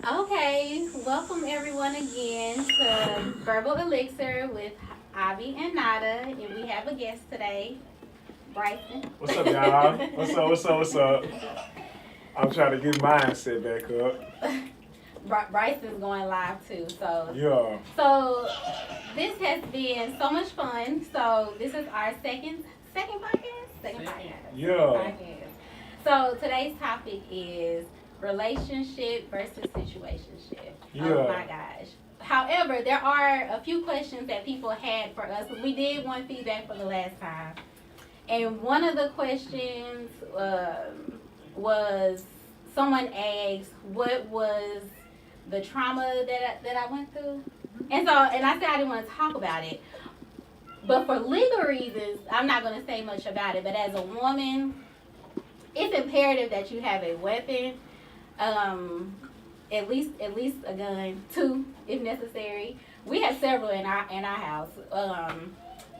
Okay, welcome everyone again to Verbal Elixir with Avi and Nada, and we have a guest today, Bryson. What's up, y'all? What's up? I'm trying to get mine set back up. Bryson's going live too, so Yeah. so this has been so much fun. So this is our second podcast, Yeah. podcast. So today's topic is relationship versus situationship. Yeah. Oh my gosh. However, there are a few questions that people had for us. We did want feedback for the last time. And one of the questions was someone asked, what was the trauma that I went through? And I said I didn't want to talk about it. But for legal reasons, I'm not going to say much about it. But as a woman, it's imperative that you have a weapon. At least a gun, two if necessary. We have several in our house.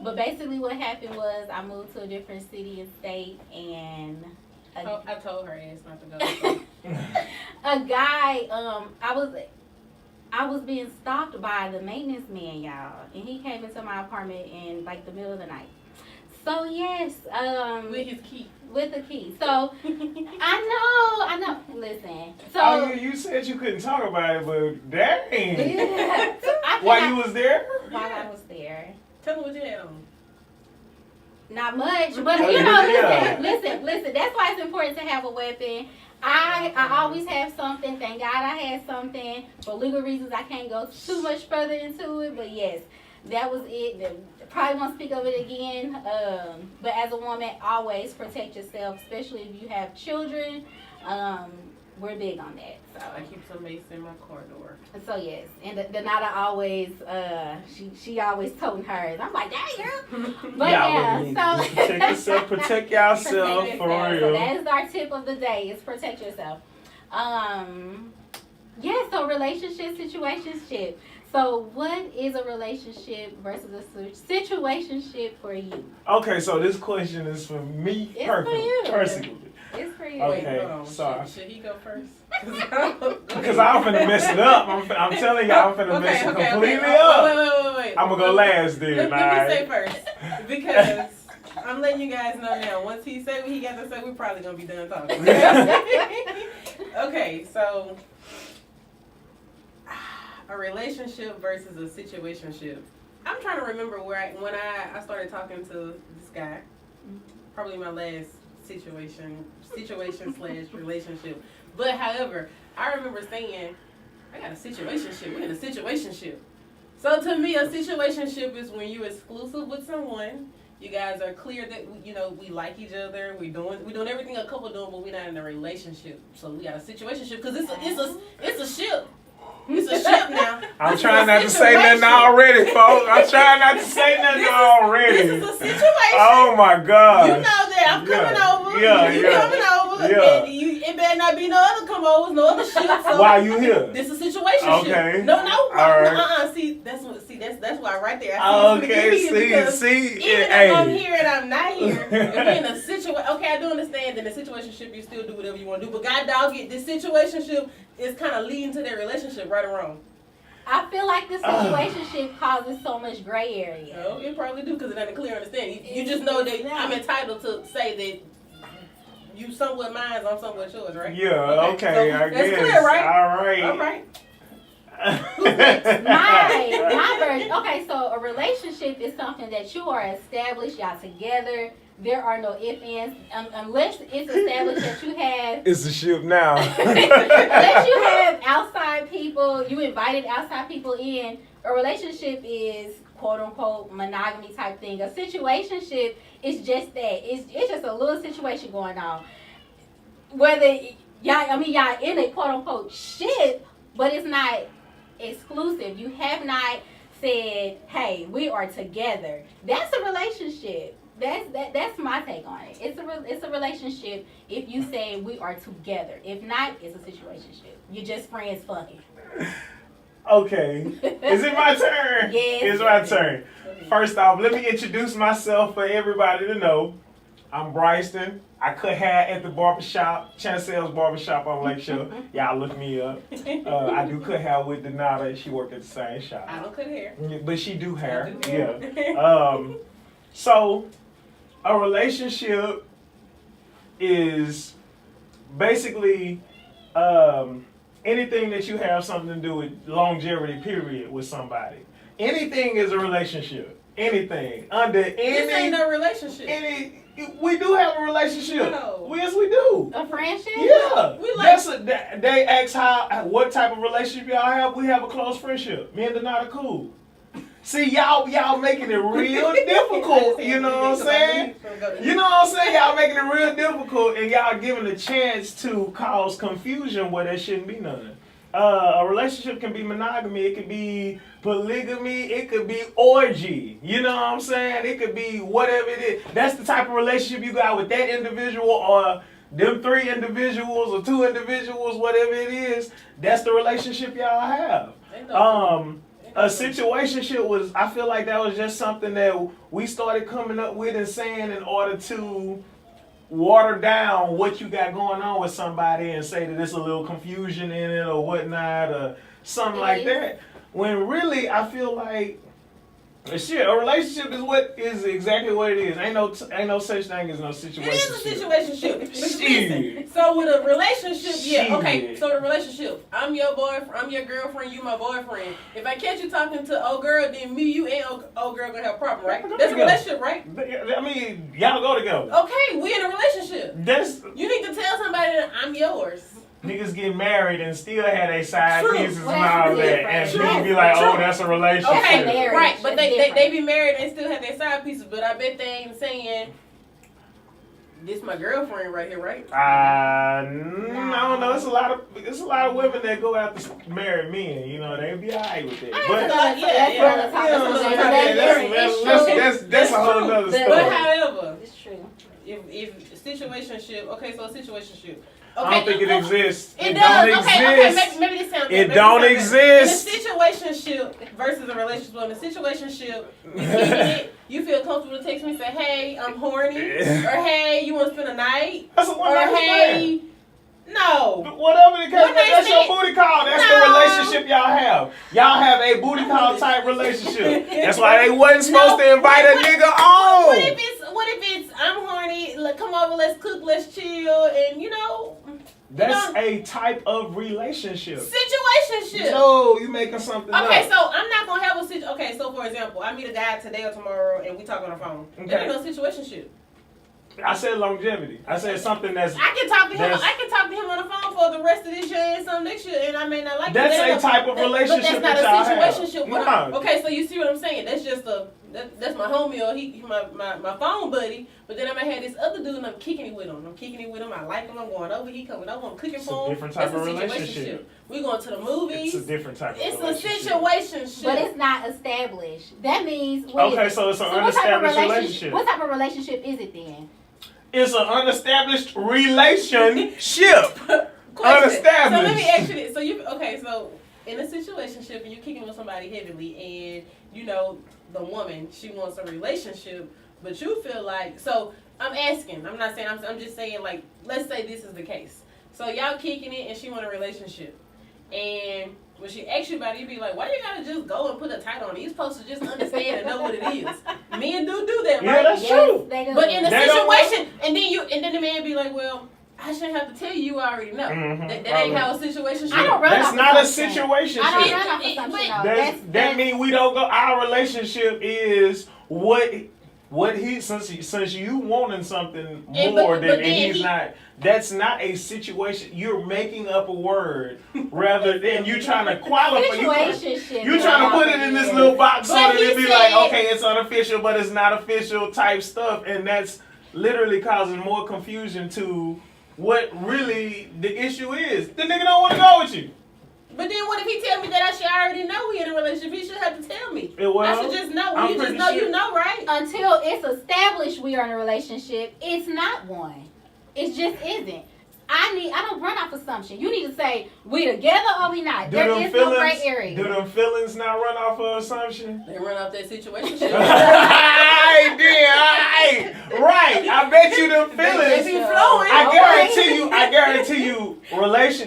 But basically, what happened was I moved to a different city and state, and I told her ass not to go. a guy. I was being stalked by the maintenance man, y'all, and he came into my apartment in like the middle of the night. So yes, With his key. with the key. So I know. Listen. So Oh, you said you couldn't talk about it, but dang. yeah. So While you was there? while I was there. Tell her what you had on. Not much, but Yeah. listen. That's why it's important to have a weapon. I always have something. Thank God I had something. For legal reasons, I can't go too much further into it. But yes, that was it. Probably won't speak of it again. But as a woman, always protect yourself, especially if you have children. We're big on that. So I keep some mace in my car door. So yes, and the Nada always, she always toting hers. I'm like, dang girl. But yeah, so protect yourself, protect yourself Protect for yourself. real. So that is our tip of the day: is protect yourself. Yeah. So relationship, situationship. So what is a relationship versus a situationship for you? Okay, so this question is for me It's for you. personally. It's for you. Okay. Wait, hold on. sorry. Should he go first? Because I'm finna mess it up. I'm telling y'all, I'm finna mess it completely up. Wait. I'm gonna go last then. Let me say first. Because I'm letting you guys know now. Once he say what he got to say, we're probably going to be done talking. Okay, so a relationship versus a situationship. I'm trying to remember when I started talking to this guy. Probably my last situation / relationship. But however, I remember saying, I got a situationship. We're in a situationship. So to me, a situationship is when you're exclusive with someone. You guys are clear that we like each other. We're doing everything a couple doing, but we're not in a relationship. So we got a situationship because it's a ship. It's a ship now. I'm trying not to say nothing already, folks. I'm trying not to say nothing already. This is a situation. Oh my God. You know that I'm coming over. You coming over. Yeah. And it better not be no other come overs, no other shit. So Why you here? This is a situation. Okay. No. All right. See, that's why right there. I Okay. See. Even Hey. if I'm here and I'm not here, if we're in a situation, okay, I do understand that in a situationship you still do whatever you want to do. But God dog it, this situationship is kind of leading to their relationship, right or wrong. I feel like the situationship causes so much gray area. Oh, you probably do because it ain't a clear understanding. You just know that I'm entitled to say that you somewhat mine, I'm somewhat yours, right? Yeah. Okay. So I that's guess. clear, right? All right. All right. My version. Okay, so a relationship is something that you are established, y'all together. There are no ifs, ands, unless it's established that you have. It's a ship now. Unless you have outside people, you invited outside people in. A relationship is quote unquote monogamy type thing. A situationship is just that. It's just a little situation going on. Whether y'all in a quote unquote ship, but it's not exclusive. You have not said, "Hey, we are together." That's a relationship. That's my take on it. It's a relationship if you say we are together. If not, it's a situationship. You're just friends fucking. Okay. Is it my turn? Yes. It's my turn. First off, let me introduce myself for everybody to know. I'm Bryston. I cut hair at the barbershop, Chancel's barbershop on Lakeshore. Y'all look me up. I do cut hair with Donata. She worked at the same shop. I don't cut hair. But she do hair. I do hair. Yeah. So a relationship is basically anything that you have something to do with longevity, period, with somebody. Anything is a relationship. Anything. Under any... This ain't no relationship. We do have a relationship. No. Yes, we do. A friendship? Yeah. We like... They ask what type of relationship y'all have. We have a close friendship. Me and Donata cool. See, y'all making it real difficult. You know what I'm saying? You know what I'm saying? Y'all making it real difficult, and y'all giving a chance to cause confusion where there shouldn't be none. A relationship can be monogamy. It could be polygamy. It could be orgy. You know what I'm saying? It could be whatever it is. That's the type of relationship you got with that individual or them 3 individuals or 2 individuals, whatever it is. That's the relationship y'all have. A situationship was, I feel like that was just something that we started coming up with and saying in order to water down what you got going on with somebody and say that there's a little confusion in it or whatnot or something like that. When really, I feel like shit, a relationship is exactly what it is. Ain't no such thing as no situation. It is a situationship. But Shit. listen, so with a relationship, yeah, okay. Shit. So the relationship, I'm your boyfriend, I'm your girlfriend, you my boyfriend. If I catch you talking to old girl, then me, you, and old girl gonna have a problem, right? That's a relationship, right? I mean, y'all go together. Okay, we in a relationship. You need to tell somebody that I'm yours. Niggas get married and still have their side True. pieces and Well, all that's that, different. and True. people be like, "Oh, True. that's a relationship." Okay, marriage. right, but That's they be married and still have their side pieces. But I bet they ain't saying, "This my girlfriend right here," right? I don't know. It's a lot of women that go out to marry men. You know, they be alright with that. But that's a whole nother story. But however, It's true. if situationship, okay, so a situationship. I don't think it exists. It don't does. exist. Okay, maybe this sounds. It don't exist. In a situationship versus a relationship. In a situationship, you kicking it. You feel comfortable to text me and say, "Hey, I'm horny," or "Hey, you want to spend a night?" That's a Or one-night "Hey, no." whatever the case, One-night that's your stand. booty call. That's No. the relationship y'all have. Y'all have a booty call type relationship. That's why they wasn't supposed to invite a nigga on. What if it's I'm horny? Like, come over, let's cook, let's chill, and you know. That's a type of relationship. Situationship. No, you making something up. Okay, so I'm not gonna have a situation. Okay, so for example, I meet a guy today or tomorrow, and we talk on the phone. Okay. There ain't no situationship. I said longevity. I said something that's. I can talk to him. I can talk to him on the phone for the rest of this year and some next year, and I may not like. That's it. a type of relationship But that's that not y'all a situationship. have. No. Okay, so you see what I'm saying? That's just that's my homie or he my phone buddy. But then I might have this other dude and I'm kicking it with him. I like him. I'm going over. He coming over. I'm cooking for him. Different type That's of a relationship. We going to the movies. It's a different type of It's relationship. a situationship. But it's not established. That means Okay, so it's an unestablished relationship. What type of relationship is it then? It's an unestablished relationship. Unestablished. So let me ask you this. So in a situationship and you're kicking with somebody heavily and you know the woman, she wants a relationship, but you feel like, so I'm asking, I'm not saying, I'm just saying, like, let's say this is the case. So y'all kicking it and she want a relationship. And when she asks you about it, you be like, why you gotta just go and put a title on it? You're supposed to just understand and know what it is. Men do that, Yeah, right? that's true. They do. But in a They don't situation, and then the man be like, well, I shouldn't have to tell you, you already know. Mm-hmm. That ain't how a situation should I don't run That's off not a assumption. situation. I don't ship. run off assumption. That means we don't go. Our relationship is what he since you wanting something more than and he's not. That's not a situation. You're making up a word rather than you trying to qualify. You trying to put it in this little box so that it be like, okay, it's unofficial, but it's not official type stuff, and that's literally causing more confusion to what really the issue is. The nigga don't want to go with you. But then what if he tell me that I should already know we in a relationship? He should have to tell me. Well, I should just know. I'm You just pretty know, sure. you know, right? Until it's established we are in a relationship, it's not one. It just isn't. I don't run off assumption. You need to say we together or we not. There is no gray area. Do them feelings not run off of assumption? They run off that situation. Right. I bet you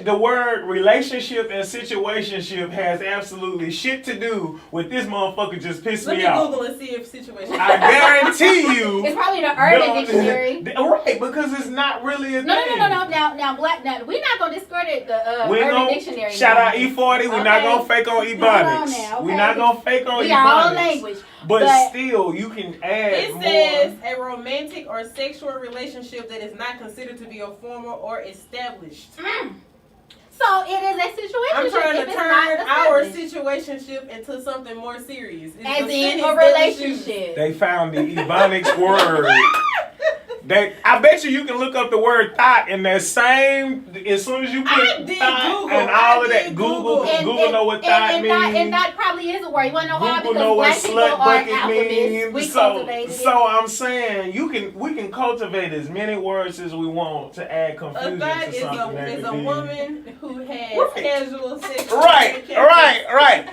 the word relationship and situationship has absolutely shit to do with this motherfucker just pissed Let me me off. Google and see if situation. I guarantee you. It's probably the Urban Dictionary. Right, because it's not really a No. thing. Now, black. Now, we're not gonna discredit the We Urban gon' Dictionary. shout now. out E40. We're not Okay. gonna fake on Hold on Ebonics. now, We're okay. not gonna fake on We our own Ebonics. language. But But- still, you can add It more. says a romantic or sexual relationship that is not considered to be a formal or established. So it is a situation. I'm trying to if it's turn not our established. situationship into something more serious. It's As the in sentence a that was relationship. They found the Ebonics word. I bet you can look up the word thought in that same. As soon as you put I did thought Google. and all of that, Google know what thought means. And that probably is a word. You want to know why? Google Because know what black people slut are bucket alphabets. means. We So cultivated it. I'm saying we can cultivate as many words as we want to add A confusion thought to is something that a could be. woman who has Right. casual sex. Right.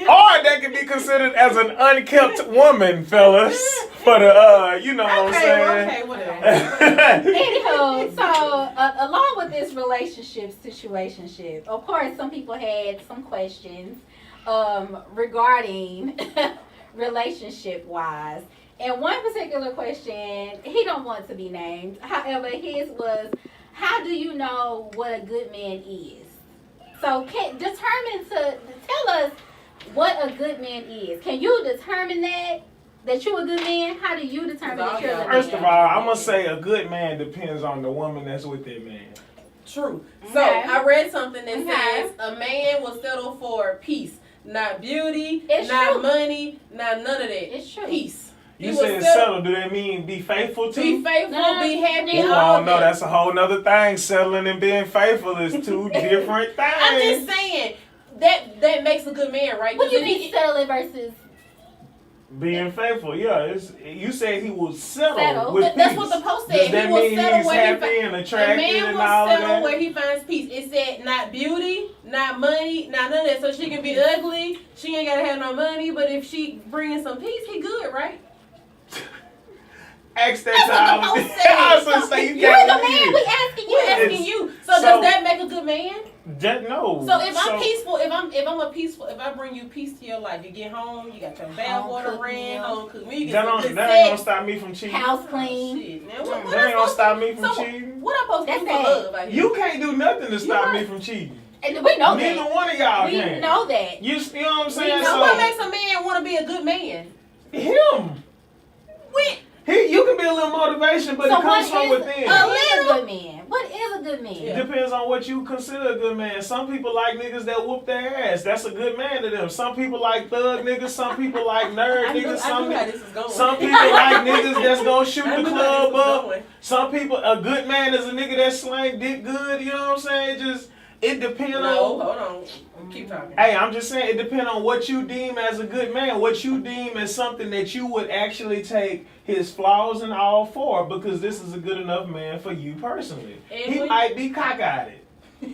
Or that can be considered as an unkept woman, fellas. For the you know what I'm saying. Okay, whatever. Anywho, so along with this relationship situationship, of course, some people had some questions regarding relationship wise. And one particular question, he don't want to be named. However, his was, how do you know what a good man is? So tell us what a good man is. Can you determine that you're a good man? How do you determine that you're a good man? First of all, I'm gonna say a good man depends on the woman that's with that man. True. So Okay. I read something that Okay. says a man will settle for peace, not beauty, It's not true. money, not none of that. It's true. Peace. You He said will settle, do that mean be faithful to? Be faithful, No, be happy. no. all Oh no, that. that's a whole nother thing. Settling and being faithful is two different things. I'm just saying that makes a good man, right? What do you 'Cause mean if he- settling versus Being faithful, yeah. You said he will settle Settle. with That's peace. what the post said. Does He that will mean settle he's where he happy and A attracted man and will all settle that? where he finds peace. It said not beauty, not money, not none of that. So she can be ugly. She ain't gotta have no money. But if she bringing some peace, he good, right? Ask that That's what to the all of post the- said. I was gonna say you you're can't the believe man. it. We asking you. We're asking It's- you. So so- does that make a good man? No. So if I'm peaceful, if I bring you peace to your life, you get home, you got your bath Home water cooked ran, meal. home cooked meal, you that get some ain't good gonna sex. stop me from cheating. House Oh, clean. shit, man. What That ain't gonna stop me from so cheating. What I'm supposed to do That's for sad. love out here? You can't do nothing to stop You me right. from cheating. And we know Neither that. one of y'all We can. know that. You know what I'm We saying? know So what So makes a man want to be a good man? him. You can be a little motivation, but So it comes from what within. is a good man? What is a good man? It depends on what you consider a good man. Some people like niggas that whoop their ass. That's a good man to them. Some people like thug niggas. Some people like nerd I knew niggas. how this is going. Some people like niggas that's gonna shoot I the knew club how this was up. going. Some people, a good man is a nigga that slang dick good. You know what I'm saying? It depends No, on. hold on. Keep talking. Hey, I'm just saying it depends on what you deem as a good man. What you deem as something that you would actually take his flaws and all for, because this is a good enough man for you personally. And He when- might be cockeyed.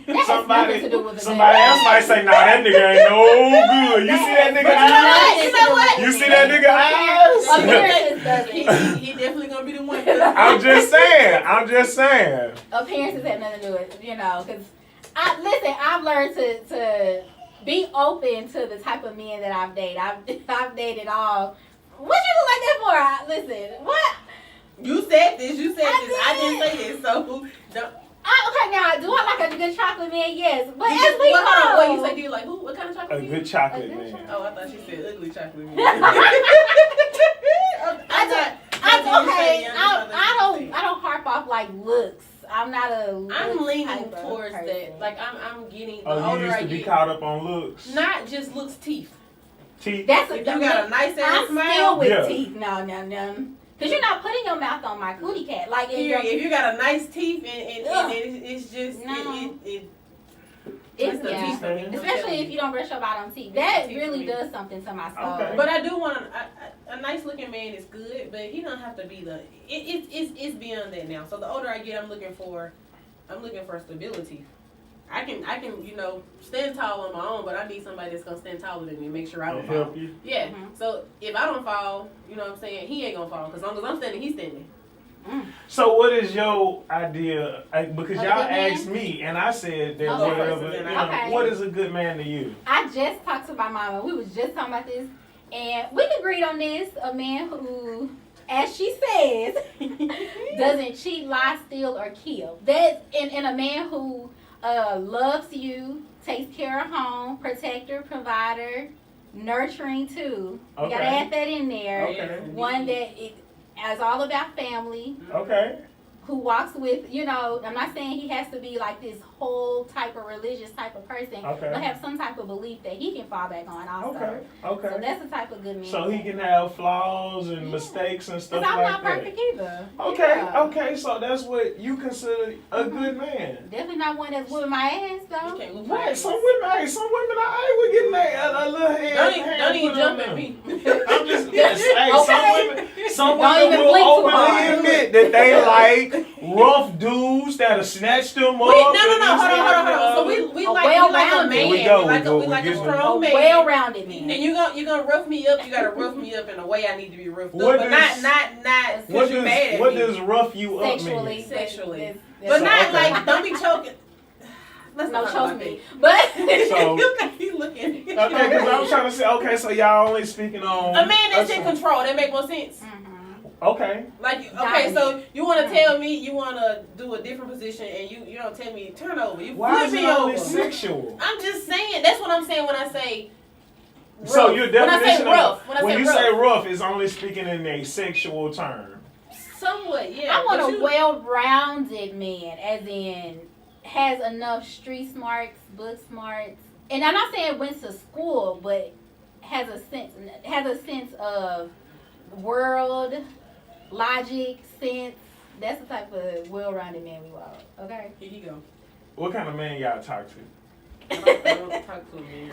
That has nothing to do with a Somebody man. else might say, nah, that nigga ain't no good. You see that nigga eyes? You know what? You see that nigga eyes? Appearances doesn't. He definitely gonna be the one. I'm just saying. Appearances have nothing to do with, because I've learned to be open to the type of men that I've dated. I've dated all. What you look like that for? Listen, what? You said this. I did. didn't say this. So don't. Okay, now, do I like a good chocolate man? Yes. But You as just- we what, hold on, know. what you say? Do you like who? What kind of chocolate? A you good eat? chocolate A good man. chocolate. Oh, I thought she said ugly chocolate. I don't harp off like looks. I'm not a I'm looks leaning type of towards person. that. Like I'm getting. The Oh, you older used I to be get, caught up on looks. not just looks, teeth. Teeth. That's If you got a nice ass I'm smile, still with Yeah. teeth. No. Cause you're not putting your mouth on my cootie cat. Like if you got a nice teeth and Ugh. it's just No. it it's the yeah. teeth for me. I'm Especially telling if you. you don't brush your bottom teeth. It's That the teeth really for me. does something to my soul. Okay. But I do want a nice looking man is good, but he don't have to be it's beyond that now. So the older I get, I'm looking for stability. I can stand tall on my own, but I need somebody that's gonna stand taller than me and make sure I don't fall. Help you. Yeah. Mhm. So if I don't fall, you know what I'm saying, he ain't gonna fall. Cause as long as I'm standing, he's standing. So what is your idea? Because Of a y'all good man? asked me, and I said that Okay. whatever. You know, Okay. what is a good man to you? I just talked to my mama. We was just talking about this, and we agreed on this. A man who, as she says, doesn't cheat, lie, steal, or kill. That and a man who loves you, takes care of home, protector, provider, nurturing too. We gotta Okay. add that in there. Okay. One that is all about family. Okay. Who walks with, I'm not saying he has to be like this whole type of religious type of person, Okay. but have some type of belief that he can fall back on also. Okay. Okay. So that's the type of good man. So he can have flaws and Yeah. mistakes and stuff Because I'm like not that. perfect either. Okay, Yeah. okay, so that's what you consider a Mhm. good man. Definitely not one that's whipping my ass though. You can't look Right, like some women, I would get a little hand. Don't even put jump on at them. me. I'm just, yes, hey, Okay. some Don't women even will blink too openly hard. admit that they like rough dudes that'll snatch them up. Wait, no, and this, hold that, on. and So the we A like a well-rounded. man. Here we go, We like we a getting strong A man. well-rounded And man. you're gonna rough me up. You gotta rough me up in a way I need to be roughed What up, but does- not What because you're mad at what me. does rough you up Sexually. mean? Sexually. That's But not okay. like don't be choking. Let's no not choke talk me. about But that. So- He's looking. Okay, because I'm trying to say, okay, so y'all only speaking on A man that's in control. That make more sense. Mhm. Okay. Like okay, Dominant. so you want to tell me you want to do a different position, and you don't tell me turn over. You Why flip is me it only over. sexual? I'm just saying. That's what I'm saying when I say. Rough. So your when I definition say rough, of when I you say say rough, rough is only speaking in a sexual term. somewhat, yeah. I want but a well-rounded man, as in has enough street smarts, book smarts, and I'm not saying went to school, but has a sense of world, logic, sense. That's the type of well-rounded man we want. Okay. Here you go. What kind of man y'all talk to? I don't talk to me.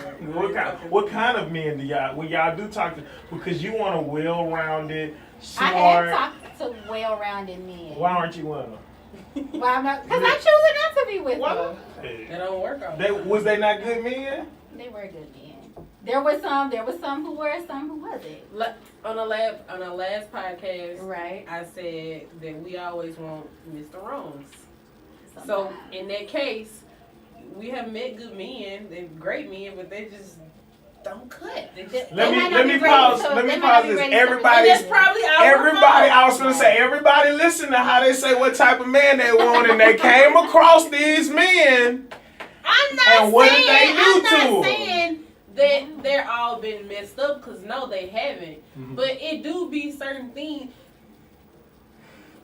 What kind of men do y'all when y'all do talk to? Because you want a well-rounded, I have smart. talked to well-rounded men. Why aren't you one of them? Why I'm not? Because I'm choosing not to be with Why? them. That don't work out. Was they not good men? They were good men. There were some who were, some who wasn't. On the last podcast, Right. I said that we always want Mr. Wrongs. So Sometimes. in that case, we have met good men, they're great men, but they just don't cut. They just, Let They might me not be ready pause. to- Let me they might pause not be this. ready to- and Everybody, that's probably our everybody. fault. I was gonna say everybody listen to how they say what type of man they want, and they came across these men. I'm not And what did saying, they do I'm to not 'em? saying that they're all been messed up, because no, they haven't. Mhm. But it do be certain things.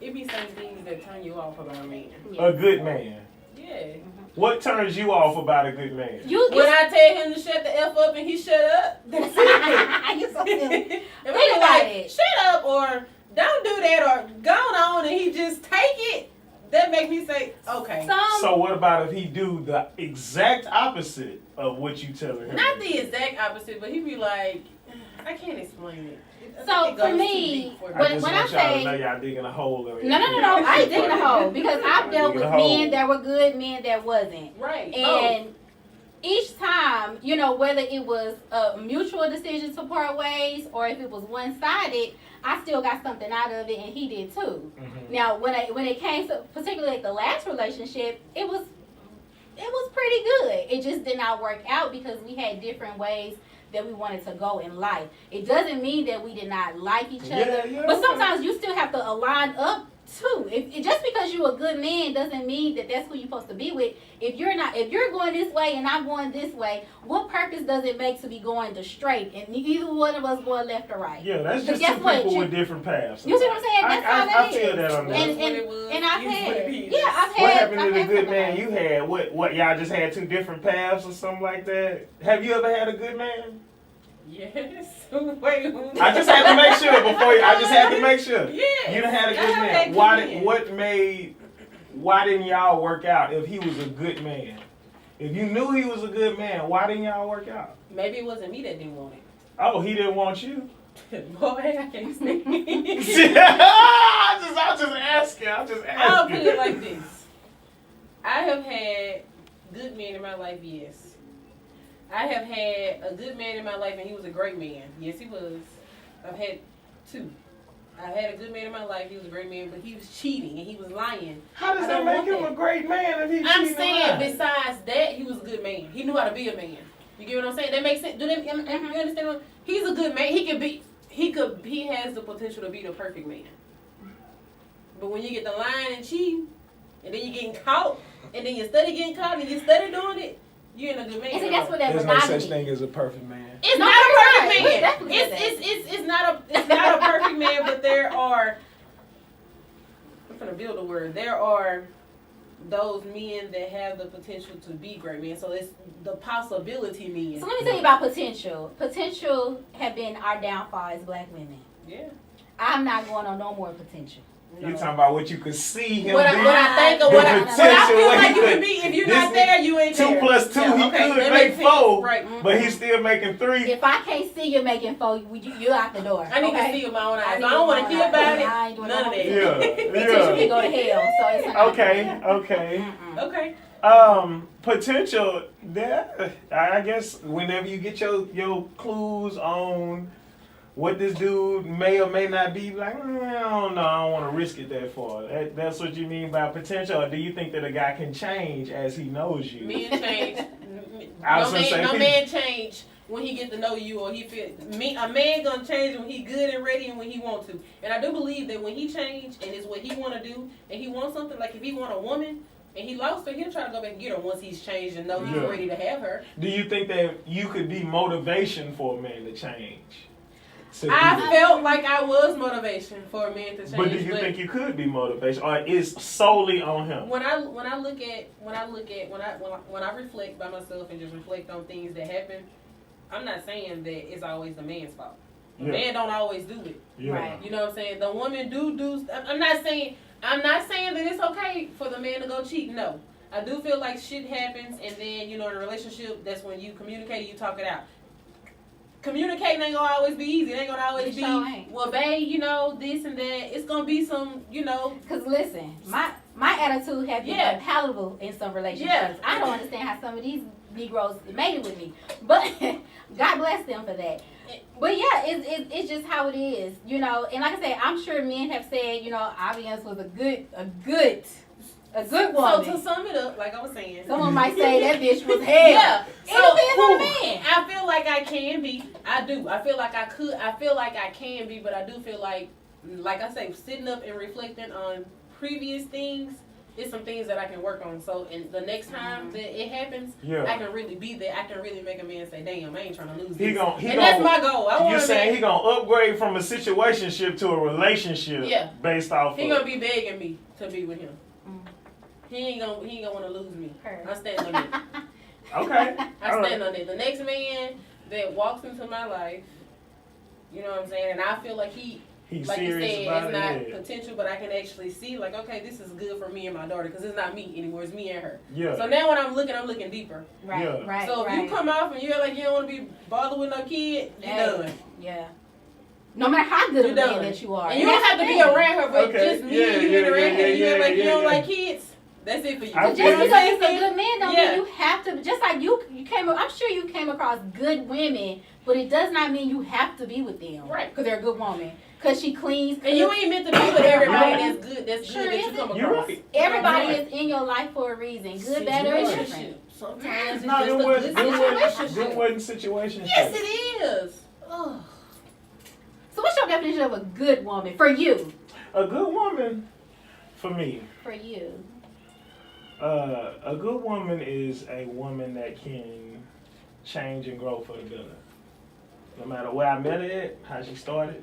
It be certain things that turn you off about a man. A good man. Yeah. What turns you off about a good man? You When I tell him to shut the F up and he shut up, that's it. You so silly. If I Think be about like, it. shut up or don't do that or go on and he just take it, that make me say, okay. So what about if he do the exact opposite of what you telling him? Not the exact opposite, but he be like, I can't explain it. I So, think it for goes me, too deep for me. I just when I want y'all say- to know y'all digging a hole. No. I ain't digging a hole because I've dealt Digging with a hole. men that were good, men that wasn't. Right. And each time, whether it was a mutual decision to part ways or if it was one-sided, I still got something out of it, and he did too. Mhm. Now, when it came to particularly like the last relationship, it was pretty good. It just did not work out because we had different ways that we wanted to go in life. It doesn't mean that we did not like each other, Yeah, but okay. sometimes you still have to align up too. Just because you're a good man doesn't mean that that's who you're supposed to be with. If you're going this way and I'm going this way, what purpose does it make to be going the straight and either one of us going left or right? Yeah, that's But just guess two what? people You- with different paths. You see what I'm saying? That's all that I feel is. that on that. That's And what it was. and I've It's what had, it is. yeah, I've had. What happened I've to the had good something man like you had? What y'all just had two different paths or something like that? Have you ever had a good man? Yes. Wait. I just had to make sure I just had to make sure. Yes. You done had a I good have man. had good men. Why didn't y'all work out if he was a good man? If you knew he was a good man, why didn't y'all work out? Maybe it wasn't me that didn't want Oh, he didn't want you? it. Boy, I can't stand I'm just asking. I'll put it like this. I have had good men in my life, yes. I have had a good man in my life and he was a great man. Yes, he was. I've had two. I had a good man in my life. He was a great man, but he was cheating and he was lying. How does I that don't make want him that. a great man if he's I'm cheating saying, and lying? besides that, he was a good man. He knew how to be a man. You get what I'm saying? That makes sense. You understand? What? He's a good man. He has the potential to be the perfect man. But when you get the lying and cheating, and then you getting caught, and then you study getting caught, and you study doing it, you ain't a good man. And see, that's what that There's no monogamy. such thing as a perfect man. It's No, not a you're perfect right. man. We definitely said that. It's not a perfect man, but there are. I'm gonna build a word. There are those men that have the potential to be great men. So it's the possibility men. So let me tell you about potential. Potential have been our downfall as black women. Yeah. I'm not going on no more potential. You talking about what you could see him What be? I think of The what I potential feel what like he you could- can be. If you're this not there, you ain't 2 there. plus 2, he okay, could that make makes sense. 4, Right. but he's still making 3. If I can't see you making 4, you're out the door. I need okay? to see with my own eyes. I need don't want my to hear own about eyes. it. I ain't doing None no of that. Yeah, Potential can yeah. go to hell. So it's not Okay. Okay. Potential. That I guess whenever you get your clues on what this dude may or may not be, like, I don't know, I don't want to risk it that far. That's what you mean by potential, or do you think that a guy can change as he knows you? Men change. I was gonna say, No people- man change when he get to know you, or he feel. A man gonna change when he good and ready and when he want to. And I do believe that when he change and it's what he want to do, and he wants something, like if he want a woman and he lost her, he'll try to go back and get her once he's changed and know he's Yeah. ready to have her. Do you think that you could be motivation for a man to change? I felt like I was motivation for a man to change. But do you think you could be motivation, or it's solely on him? When I reflect by myself and just reflect on things that happen, I'm not saying that it's always the man's fault. The Yeah. man don't always do it. Yeah. Right. You know what I'm saying? The woman do. I'm not saying that it's okay for the man to go cheat. No, I do feel like shit happens, and then in a relationship, that's when you communicate, you talk it out. Communicating ain't gonna always be easy. It ain't gonna always be, sure ain't. well, babe, this and that. It's gonna be some, Because listen, my attitude has been Yeah. unpalatable in some relationships. Yeah. I don't understand how some of these Negroes made it with me. But God bless them for that. But yeah, it's just how it is, And like I said, I'm sure men have said, Aviance was a good woman. So to sum it up, like I was saying, Someone might say that bitch was hell. yeah. It depends on the man. I feel like I can be. I do. I feel like I could. I feel like I can be, but I do feel like I say, sitting up and reflecting on previous things, it's some things that I can work on. So, and the next time that it happens, Yeah. I can really be there. I can really make a man say, "Damn, I ain't trying to lose He this." gon' That's my goal. I You want saying to he gonna upgrade from a situationship to a relationship? Yeah. Based off. He of gonna be begging me to be with him. He ain't gonna want to lose me. Her. I stand on it. Okay. I stand on it. The next man that walks into my life, you know what I'm saying, and I feel like He's like you serious said, about it's it. not Yeah. potential, but I can actually see, like, okay, this is good for me and my daughter, because it's not me anymore, it's me and her. Yeah. So now when I'm looking deeper. Right, Yeah. right, So if right. you come off and you're like, you don't want to be bothered with no kid, you're Hey. done. Yeah. No matter how good of You're a man done. that you are. And you don't have to be around her, but Okay. just me and you Yeah, interact, yeah, and you're yeah, like, you yeah, don't yeah. like kids, that's it for you. I But just feel because you. he's a good man don't Yeah. mean you have to. Just like you came, I'm sure you came across good women, but it does not mean you have to be with them. Right. Because they're a good woman. Because she cleans. And you cooks. ain't meant to be with everybody Right. that's good. That's Sure good that you isn't. come You're across. right. Everybody Right. is in your life for a reason. Good, bad, or Situationship. indifferent. Relationship. Sometimes it's No, just a them good wasn't situationship. situation. Yes, it is. Ugh. So what's your definition of a good woman for you? A good woman, for me, For you. a good woman is a woman that can change and grow for the better. No matter where I met her at, how she started,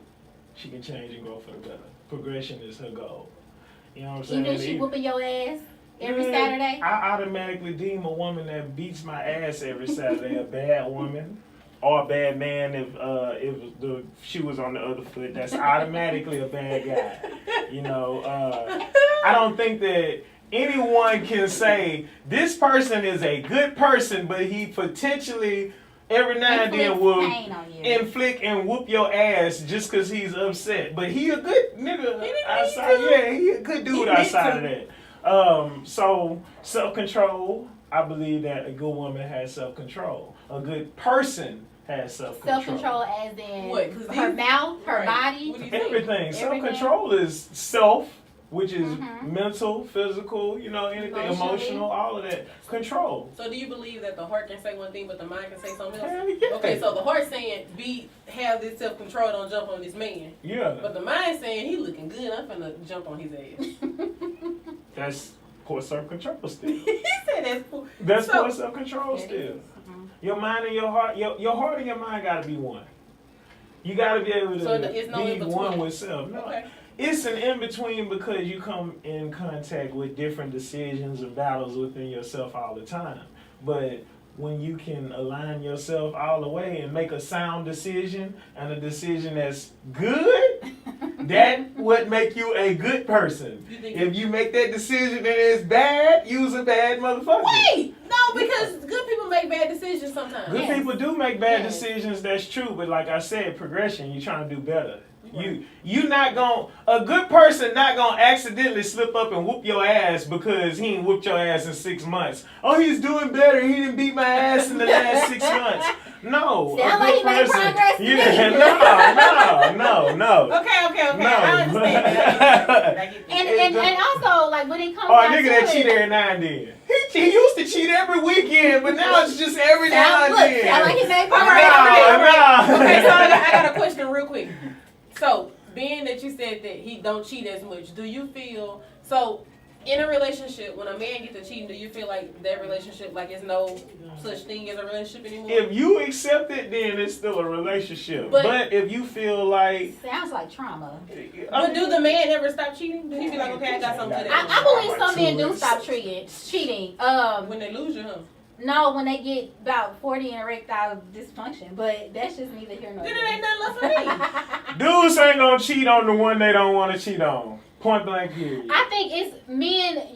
she can change and grow for the better. Progression is her goal. You know what I'm saying? Even if she whooping your ass every Yeah, Saturday. I automatically deem a woman that beats my ass every Saturday a bad woman, or a bad man if the shoe was on the other foot. That's automatically a bad guy. I don't think that anyone can say this person is a good person, but he potentially every now and then Inflicts will pain on you. inflict and whoop your ass just because he's upset. But he a good nigga He didn't outside. need to. Yeah, he a good dude He outside of need that. So self-control, I believe that a good woman has self-control. A good person has self-control. Self-control as in What? 'Cause her these- mouth, her Right. body. What do you think? Everything. Self-control is self, which is Mhm. mental, physical, anything, emotional, all of that. Control. So do you believe that the heart can say one thing, but the mind can say something else? Hell yeah. Okay, so the heart saying, have this self-control, don't jump on this man. Yeah. But the mind saying, he looking good, I'm finna jump on his ass. That's poor self-control still. He said that's cool. That's So- poor self-control still. Mhm. Your mind and your heart, your heart and your mind gotta be one. You gotta be able to So it's no be in between. one with self. No, Okay. it's an in-between because you come in contact with different decisions and battles within yourself all the time. But when you can align yourself all the way and make a sound decision and a decision that's good, that would make you a good person. You think If you make that decision and it's bad, you's a bad motherfucker. Wait! No, because good people make bad decisions sometimes. Good Yes. people do make bad Yes. decisions, that's true, but like I said, progression, you're trying to do better. Right. You not gonna, a good person not gonna accidentally slip up and whoop your ass because he ain't whooped your ass in 6 months. Oh, he's doing better, he didn't beat my ass in the last 6 months. No, Sound a like good he made person. progress to Yeah, me. no. Okay. I understand that. I get that. And also, like, when it comes Or a down nigga to that it, cheat every now and then. He used to cheat every weekend, but now it's just every now and then. sound like he made All progress. No. Okay, so I got a question real quick. So, being that you said that he don't cheat as much, do you feel so in a relationship when a man gets to cheating? Do you feel like that relationship like is no such thing as a relationship anymore? If you accept it, then it's still a relationship. But- But if you feel like, Sounds like trauma. But do the man ever stop cheating? Do he be like, okay, I got something to that? I believe some men do stop cheating. When they lose you, huh? No, when they get about 40 and erectile dysfunction, but that's just neither here nor Then there. it ain't nothing left for me. dudes ain't gonna cheat on the one they don't want to cheat on. Point blank period. I think it's men.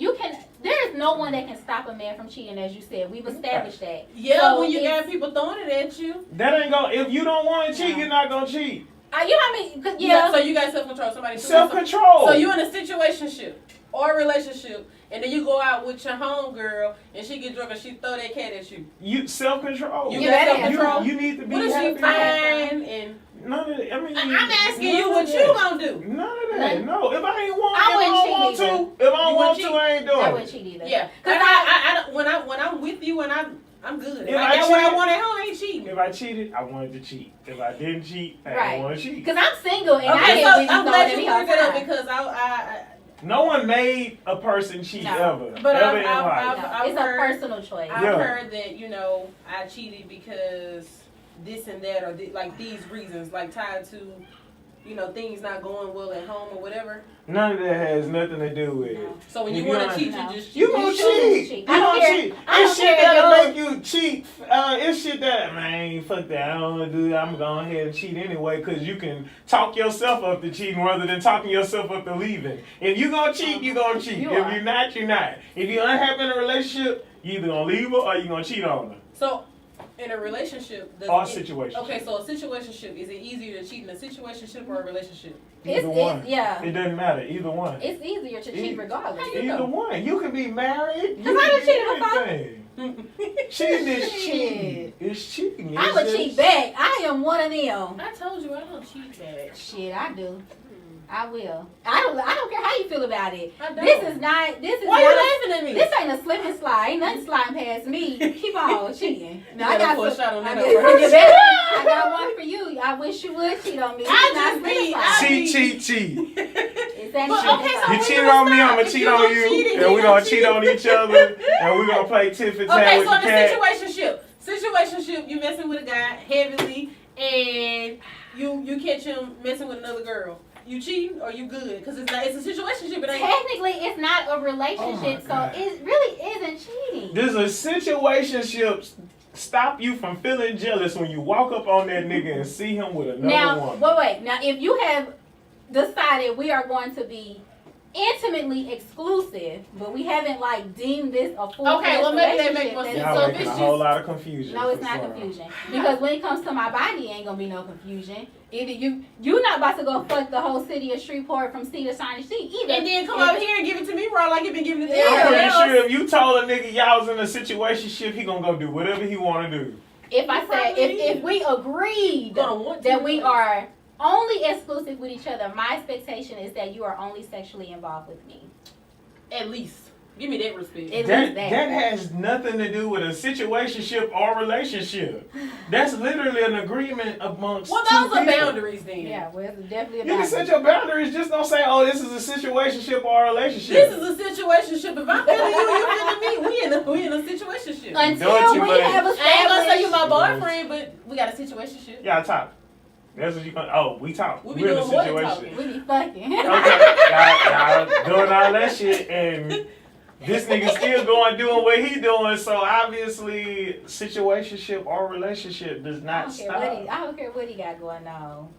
There is no one that can stop a man from cheating, as you said. We've established that. Yeah, So when you it's- got people throwing it at you. That ain't gonna. If you don't want to cheat, No. you're not gonna cheat. You know what I mean? 'Cause, Yeah. So you got self-control. Somebody Self-control. So you in a situationship or a relationship, and then you go out with your homegirl, and she get drunk and she throw that cat at you. You self-control. You Yeah, got that is self-control. You need to be What if she happy. fine and? None of that. I mean, I'm asking you none what of you that. gonna do. None of that. No, if I ain't want, I if I wouldn't don't cheat want to, either. if I don't You want wouldn't to, I ain't doing I it. wouldn't cheat either. Yeah, Cause I when I'm with you and I'm good. If If I I got what I cheated- want at home, I ain't cheating. If I cheated, I wanted to cheat. If I didn't cheat, I Right. didn't want to cheat. Cause I'm single and I Okay, get so bitches I'm throwing glad at you me all cleared that up the because I No one made a person cheat No. ever. But ever I've- in I've- life. time. I've It's a heard- personal choice. I've Yeah. heard that I cheated because this and that or like these reasons like tied to things not going well at home or whatever. None of that has nothing to do with it. No. So when If you you want don't- to cheat, No. you just cheat. You gonna shouldn't cheat. cheat. You I don't gonna care. cheat. I It's don't shit care, that'll dude. make you cheat. It's shit that, man, fuck that. I don't wanna do that. I'm going ahead and cheat anyway because you can talk yourself up to cheating rather than talking yourself up to leaving. If you gonna cheat, you gonna cheat. You If are. you're not, you're not. If you're unhappy in a relationship, you either gonna leave her or you gonna cheat on her. So in a relationship, Or situation. Okay, so a situationship, is it easier to cheat in a situationship or a relationship? Either one. Yeah. It doesn't matter. Either one. It's easier to cheat regardless. How you Either know? one. You can be married. You Cause I can done be cheated before. anything. Cheating is cheating. It's cheating. I It's would just- cheat back. I am one of them. I told you I don't cheat back. Shit, I do. I will. I don't care how you feel about it. I don't. This is not. Why you laughing at me? This ain't a slip and slide. Ain't nothing sliding past me. Keep on cheating. You gotta pull a some- shot on that I over. got- you better. I got one for you. I wish you would cheat on me. I It's not just slip and be- slide. Cheat. It's actually But slip okay, and so slide. You when cheated you on me, stop, I'm gonna if cheat you on gonna you, cheat and we gonna cheat on each other, and we gonna play tit for tat Okay, with so the in cat. a situationship, you messing with a guy heavily, and you catch him messing with another girl. You cheating or you good? Because it's a situationship. It ain't. Technically, it's not a relationship, Oh so my God. it really isn't cheating. Does a situationship stop you from feeling jealous when you walk up on that nigga and see him with another Now, woman? wait. Now, if you have decided we are going to be intimately exclusive, but we haven't like deemed this a full Okay, well, maybe that relationship, makes more then sense. Y'all So if making it's a just- whole lot of confusion. no, it's for not some. confusion. Because when it comes to my body, ain't gonna be no confusion. Either you're not about to go fuck the whole city of Shreveport from sea to shiny sea either. And then come over here and give it to me raw like you been giving it to Yeah. I'm everybody pretty else. sure if you told a nigga y'all was in a situationship, he gonna go do whatever he wanna do. if I said, if we agreed that we are only exclusive with each other, my expectation is that you are only sexually involved with me. At least. Give me that respect. That has nothing to do with a situationship or relationship. That's literally an agreement amongst well, two those are people. boundaries then. Yeah, well, it's definitely a You boundary. can set your boundaries. Just don't say, "Oh, this is a situationship or a relationship." This is a situationship. If I'm feeling you, you feeling me. We in a situationship. Until we have established. I ain't gonna say you my boyfriend, but we got a situationship. Y'all talk. That's what you gonna. Oh, we talk. We be We're in a doing more than situation. talking. We be fucking. Okay, y'all doing all that shit, and this nigga still doing what he doing. So obviously, situationship or relationship does not stop. I don't care what he got going on.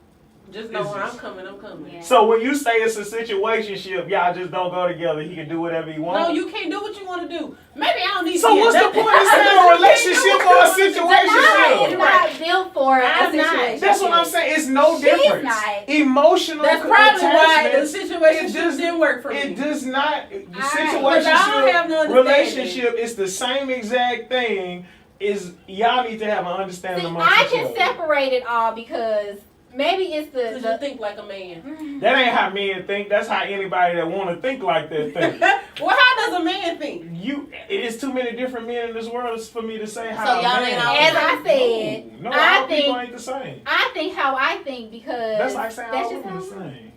Just know where I'm coming. Yeah. So when you say it's a situationship, y'all just don't go together. He can do whatever he wants. No, you can't do what you want to do. Maybe I don't need. So what's the point of saying a relationship or a situationship? It's not built for a situation. That's what I'm saying. It's no difference. Not. Emotional That's probably why the attachments, situation didn't work for me. It does not. The Because I don't have no situationship, relationship is the same exact thing. Is y'all need to have an understanding amongst I each can other. separate it all because maybe it's Because you think like a man. That ain't how men think. That's how anybody that want to think like that think. Well, how does a man think? It is too many different men in this world for me to say how. So a y'all man ain't all As I said, no, I all people ain't the same. I think how I think because That's like saying all just women how the same.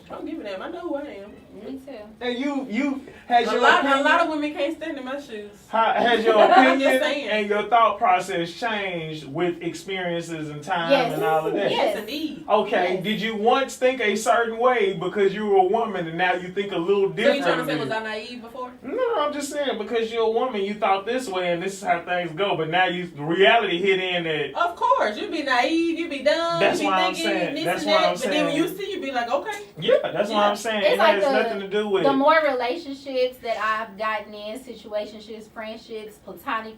Don't give a damn. I know who I am. Me too. And you has A your lot opinion. of women can't stand in my shoes. Has your I'm opinion just saying. and your thought process changed with experiences and time Yes. and all of that? Yes. Indeed. Okay, Yes. did you once think a certain way because you were a woman and now you think a little So different? you trying to say was I naive before? No, I'm just saying because you're a woman, you thought this way and this is how things go, but now the reality hit in that. Of course, you be naive, you be dumb, That's you be why I'm thinking saying- this that's and why that. I'm But then when saying- you see, you be like, okay. Yeah, that's what I'm saying. It's It like has nothing to do with the more relationships that I've gotten in, situationships, friendships, platonic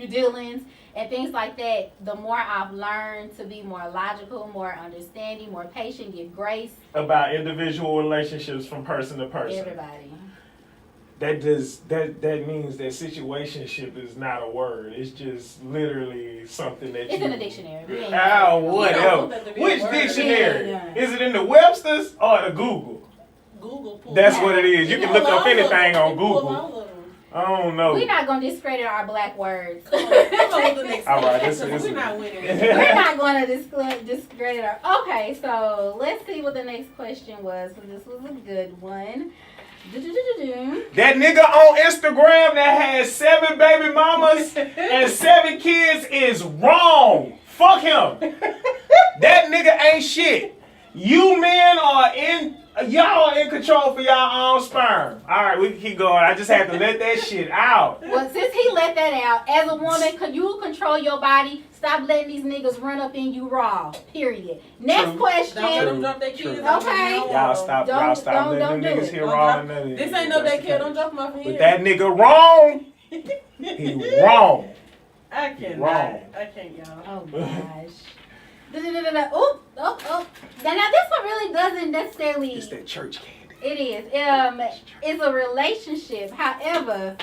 dealings, and things like that, the more I've learned to be more logical, more understanding, more patient, give grace. about individual relationships from person to person. Everybody. That means that situationship is not a word. It's just literally something that It's in the dictionary. We ain't Oh, gonna- whatever. You don't want that to be a Which word. dictionary? Yeah. Is it in the Webster's or the Google? Google pull. That's what it is. You can pull look up all of anything them. on You pull Google. all of them. I don't know. We're not going to discredit our black words. Come on with the next All right, one. this is- We're not winning. We're not going to discredit our. Okay, so let's see what the next question was. So this was a good one. That nigga on Instagram that has 7 baby mamas and 7 kids is wrong. Fuck him. That nigga ain't shit. You men are y'all are in control for y'all own sperm. Alright, we can keep going. I just have to let that shit out. Well, since he let that out, as a woman, you control your body. Stop letting these niggas run up in you raw. Period. Next True. question. Don't let them drop their kids. True. off Okay. in the Y'all world. stop Don't letting them do niggas it. here Don't raw drop- and none of This that. ain't no That's the daycare. case. Don't drop them off in here. But that nigga wrong. He wrong. I cannot. Wrong. I can't, y'all. Oh gosh. Oh. Now this one really doesn't necessarily. It's that church candy. It is. It's a relationship. However,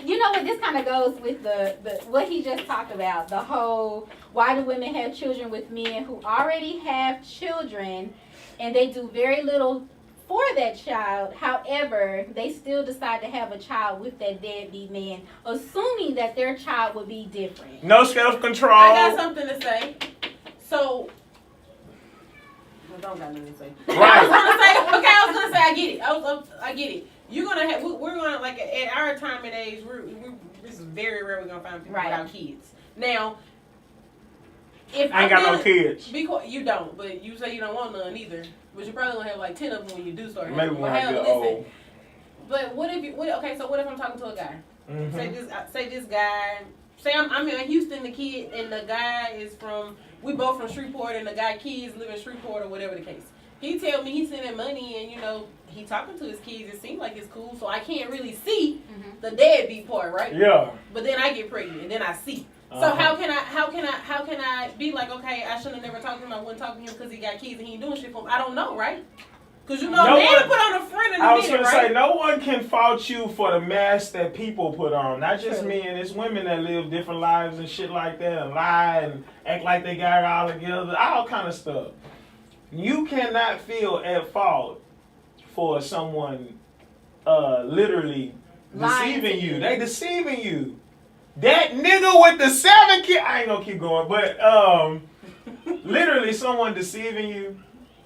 you know what? This kind of goes with the what he just talked about. The whole why do women have children with men who already have children, and they do very little for that child. However, they still decide to have a child with that deadbeat man, assuming that their child would be different. No self-control. I got something to say. So, I don't got nothing to say. Right. I was gonna say, I get it. I get it. You're gonna have, we're gonna, like, at our time and age, this is very rare we're gonna find people Right. without kids. Now, if I ain't got no kids. You don't, but you say you don't want none either. But you probably gonna have like 10 of them when you do start having Maybe them. when But I hell, get listen. old. But what if I'm talking to a guy? Mhm. Say this guy. Say I'm in Houston, the kid, and the guy is from. We both from Shreveport, and the guy kids live in Shreveport or whatever the case. He tell me he's sending money, and he talking to his kids. It seems like it's cool, so I can't really see the deadbeat part, right? Yeah. But then I get pregnant, and then I see. So Uh-huh. how can I be like, okay, I should have never talked to him. I wouldn't talk to him because he got kids and he ain't doing shit for him. I don't know, right? Because man put on a front in a I was minute, gonna right? say, no one can fault you for the mask that people put on. Not just True. men, it's women that live different lives and shit like that, and lie and act like they got it all together, all kind of stuff. You cannot feel at fault for someone literally Lying deceiving to you. you. They deceiving you. That nigga with the 7 kids, I ain't gonna keep going, but literally someone deceiving you.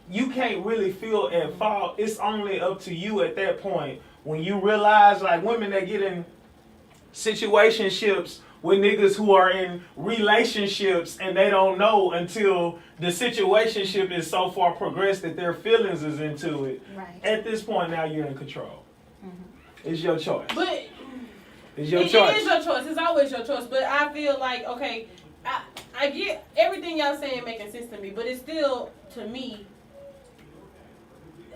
You can't really feel at fault. It's only up to you at that point when you realize, like women that get in situationships with niggas who are in relationships and they don't know until the situationship is so far progressed that their feelings is into it. Right. At this point, now you're in control. Mm-hmm. It's your choice. But It's your choice. It is your choice. It's always your choice. But I feel like, okay, I get everything y'all saying making sense to me, but it's still, to me,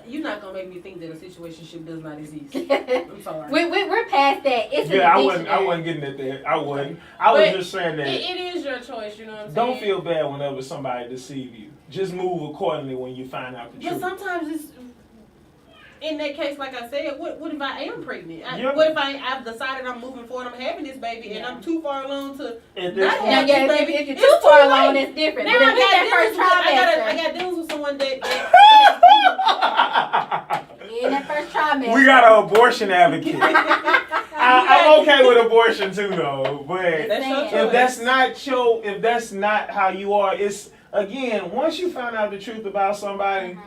you're not gonna make me think that a situationship does not exist. I'm sorry. We're past that. It's Yeah, in the I wasn't getting at that. I wasn't. I was just saying that. It is your choice, you know what I'm saying? Don't feel bad whenever somebody deceive you. Just move accordingly when you find out the But truth. sometimes it's, in that case, like I said, what if I am pregnant? Yeah. What if I've decided I'm moving forward, I'm having this baby, and I'm too far along to At this not point- have Yeah, this baby? if you're It's too far along, late. it's different. Now But I if it's that first trimester, got dealings with someone that in that first trimester, We got an abortion advocate. I'm okay with abortion too, though. But That's your If choice. if that's not how you are, it's again once you find out the truth about somebody,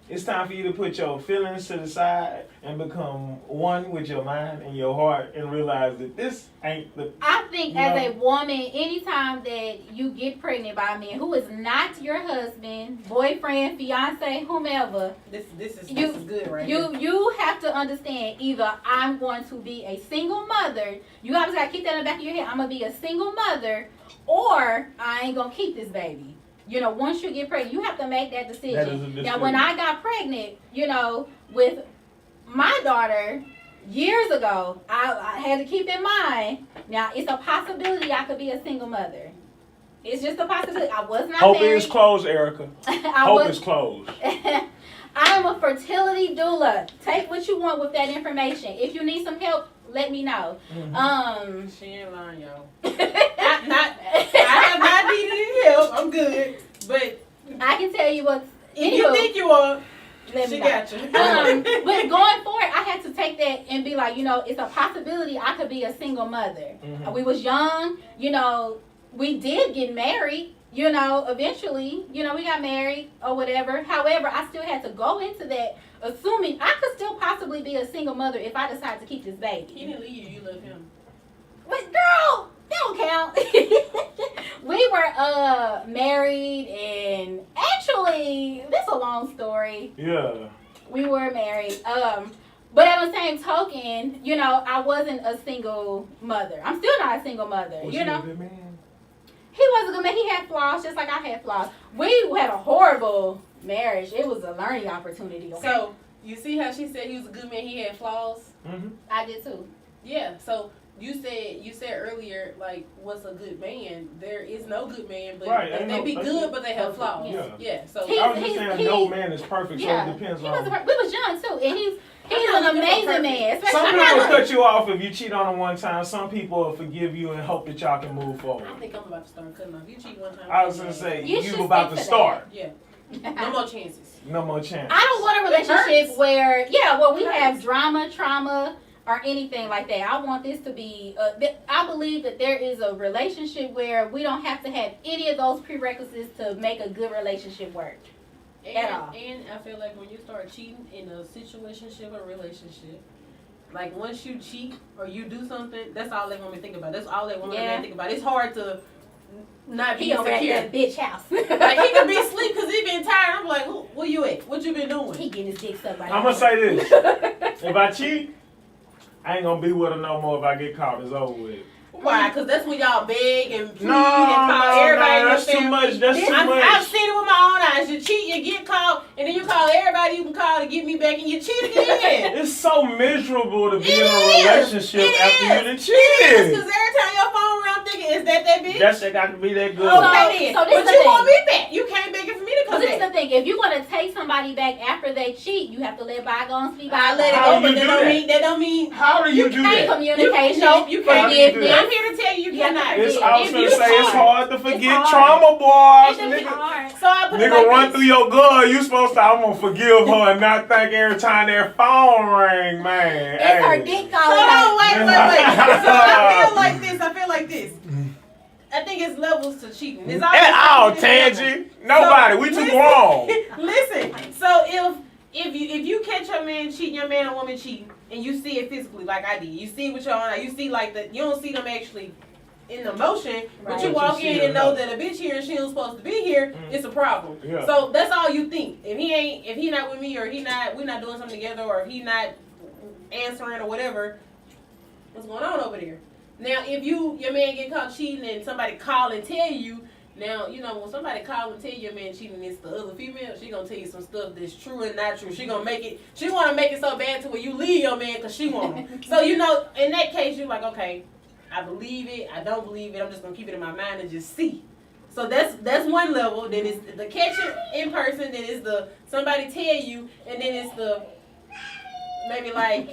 it's time for you to put your feelings to the side and become one with your mind and your heart and realize that this ain't the. I think as a woman, anytime that you get pregnant by a man who is not your husband, boyfriend, fiance, whomever, This is good right here. you have to understand either I'm going to be a single mother, you always got to keep that in the back of your head, I'm going to be a single mother, or I ain't going to keep this baby. You know, once you get pregnant, you have to make that decision. That is a decision. Now, when I got pregnant, you know, with my daughter years ago, I had to keep in mind, now, it's a possibility I could be a single mother. It's just a possibility. I was not Hope married. is closed, Erica. Hope is closed. I am a fertility doula. Take what you want with that information. If you need some help, let me know. Mm-hmm. She ain't lying, y'all. I have not needed any help. I'm good. But I can tell you what. if you think you are, let she me know. got you. But going forward, I had to take that and be like, you know, it's a possibility I could be a single mother. Mhm. We was young, you know, we did get married, you know, eventually, you know, we got married or whatever. However, I still had to go into that assuming I could still possibly be a single mother if I decide to keep this baby. He didn't leave you. You left him. But girl, that don't count. We were married, and actually, this is a long story. Yeah. We were married. But at the same token, you know, I wasn't a single mother. I'm still not a single mother. Was you he know, a good man? he was a good man. He had flaws, just like I had flaws. We had a horrible marriage. It was a learning opportunity. Okay? So you see how she said he was a good man. He had flaws. Mm-hmm. I did too. Yeah. So you said earlier, like, what's a good man? There is no good man, but Right, they be good, but they have flaws. Yeah. Yeah. So He- I was just saying no man is perfect, Yeah, so it depends he on. was. We was young too, and he's I'm an not looking for amazing perfect. man. Especially, Some I'm people not cut you off if you cheat on them one time. Some people will forgive you and hope that y'all can move forward. I think I'm about to start cutting off. You cheat one time. I was gonna say You you should about stick to to start. Yeah. looking- No more chances. No more chance. I don't want a It relationship hurts. where, we It have hurts. drama, trauma, or anything like that. I want this to be, I believe that there is a relationship where we don't have to have any of those prerequisites to make a good relationship work. At all. And I feel like when you start cheating in a situationship or relationship, like once you cheat or you do something, that's all they want me to think about. That's all they want me to think about. It's hard to not be He over at secure. that bitch house. Like he could be asleep because he been tired. I'm like, where you at? What you been doing? He getting his dick sucked by I'm gonna say this: if I cheat, I ain't gonna be with her no more. If I get caught, it's over with. Why? Because that's when y'all beg and plead No, and call everybody. in your that's too family. much. That's too I've much. seen it with my own eyes. You cheat, you get caught, and then you call everybody you can call to get me back, and you cheat again. It's so miserable to be It in a is. relationship It after is. you done It is, cheated. because every time your phone around, I'm thinking, is that bitch? That shit got to be that good. Okay, then. So this But the you thing. want me back. You can't beg it for me to But this is the thing: if you're gonna take somebody back after they cheat, you have to let bygones be I bygones. let it How go, do but you that don't mean. How do you do that? Communication, You can't. forgiveness. I'm here to tell you, you cannot. It's, If I was gonna you say it's hard. hard to forget It's trauma, hard. boys. It's Nigga, hard. So I put it nigga like run this. through your gut. You supposed to, I'm gonna forgive her and not think every time their phone ring, man. It's her dick calling Hold out. on, wait. So I feel like this. I think it's levels to cheating. It's And Tangy. Nobody. We too grown. Listen. So if you catch your man cheating, your man or woman cheating, and you see it physically, like I did, you see with your own eye, you see like you don't see them actually in the motion, but Right. you walk You see in them and know now. that a bitch here and she ain't supposed to be here, it's a problem. Yeah. So that's all you think. If he not with me, or we're not doing something together, or if he not answering or whatever, what's going on over there? Now, if your man get caught cheating and somebody call and tell you, now, when somebody call and tell your man cheating, it's the other female, she gonna tell you some stuff that's true and not true. She wanna make it so bad to where you leave your man because she want him. So, in that case, you're like, okay, I believe it, I don't believe it, I'm just gonna keep it in my mind and just see. So that's one level. Then it's the catch it in person, then it's the somebody tell you, and then it's the maybe like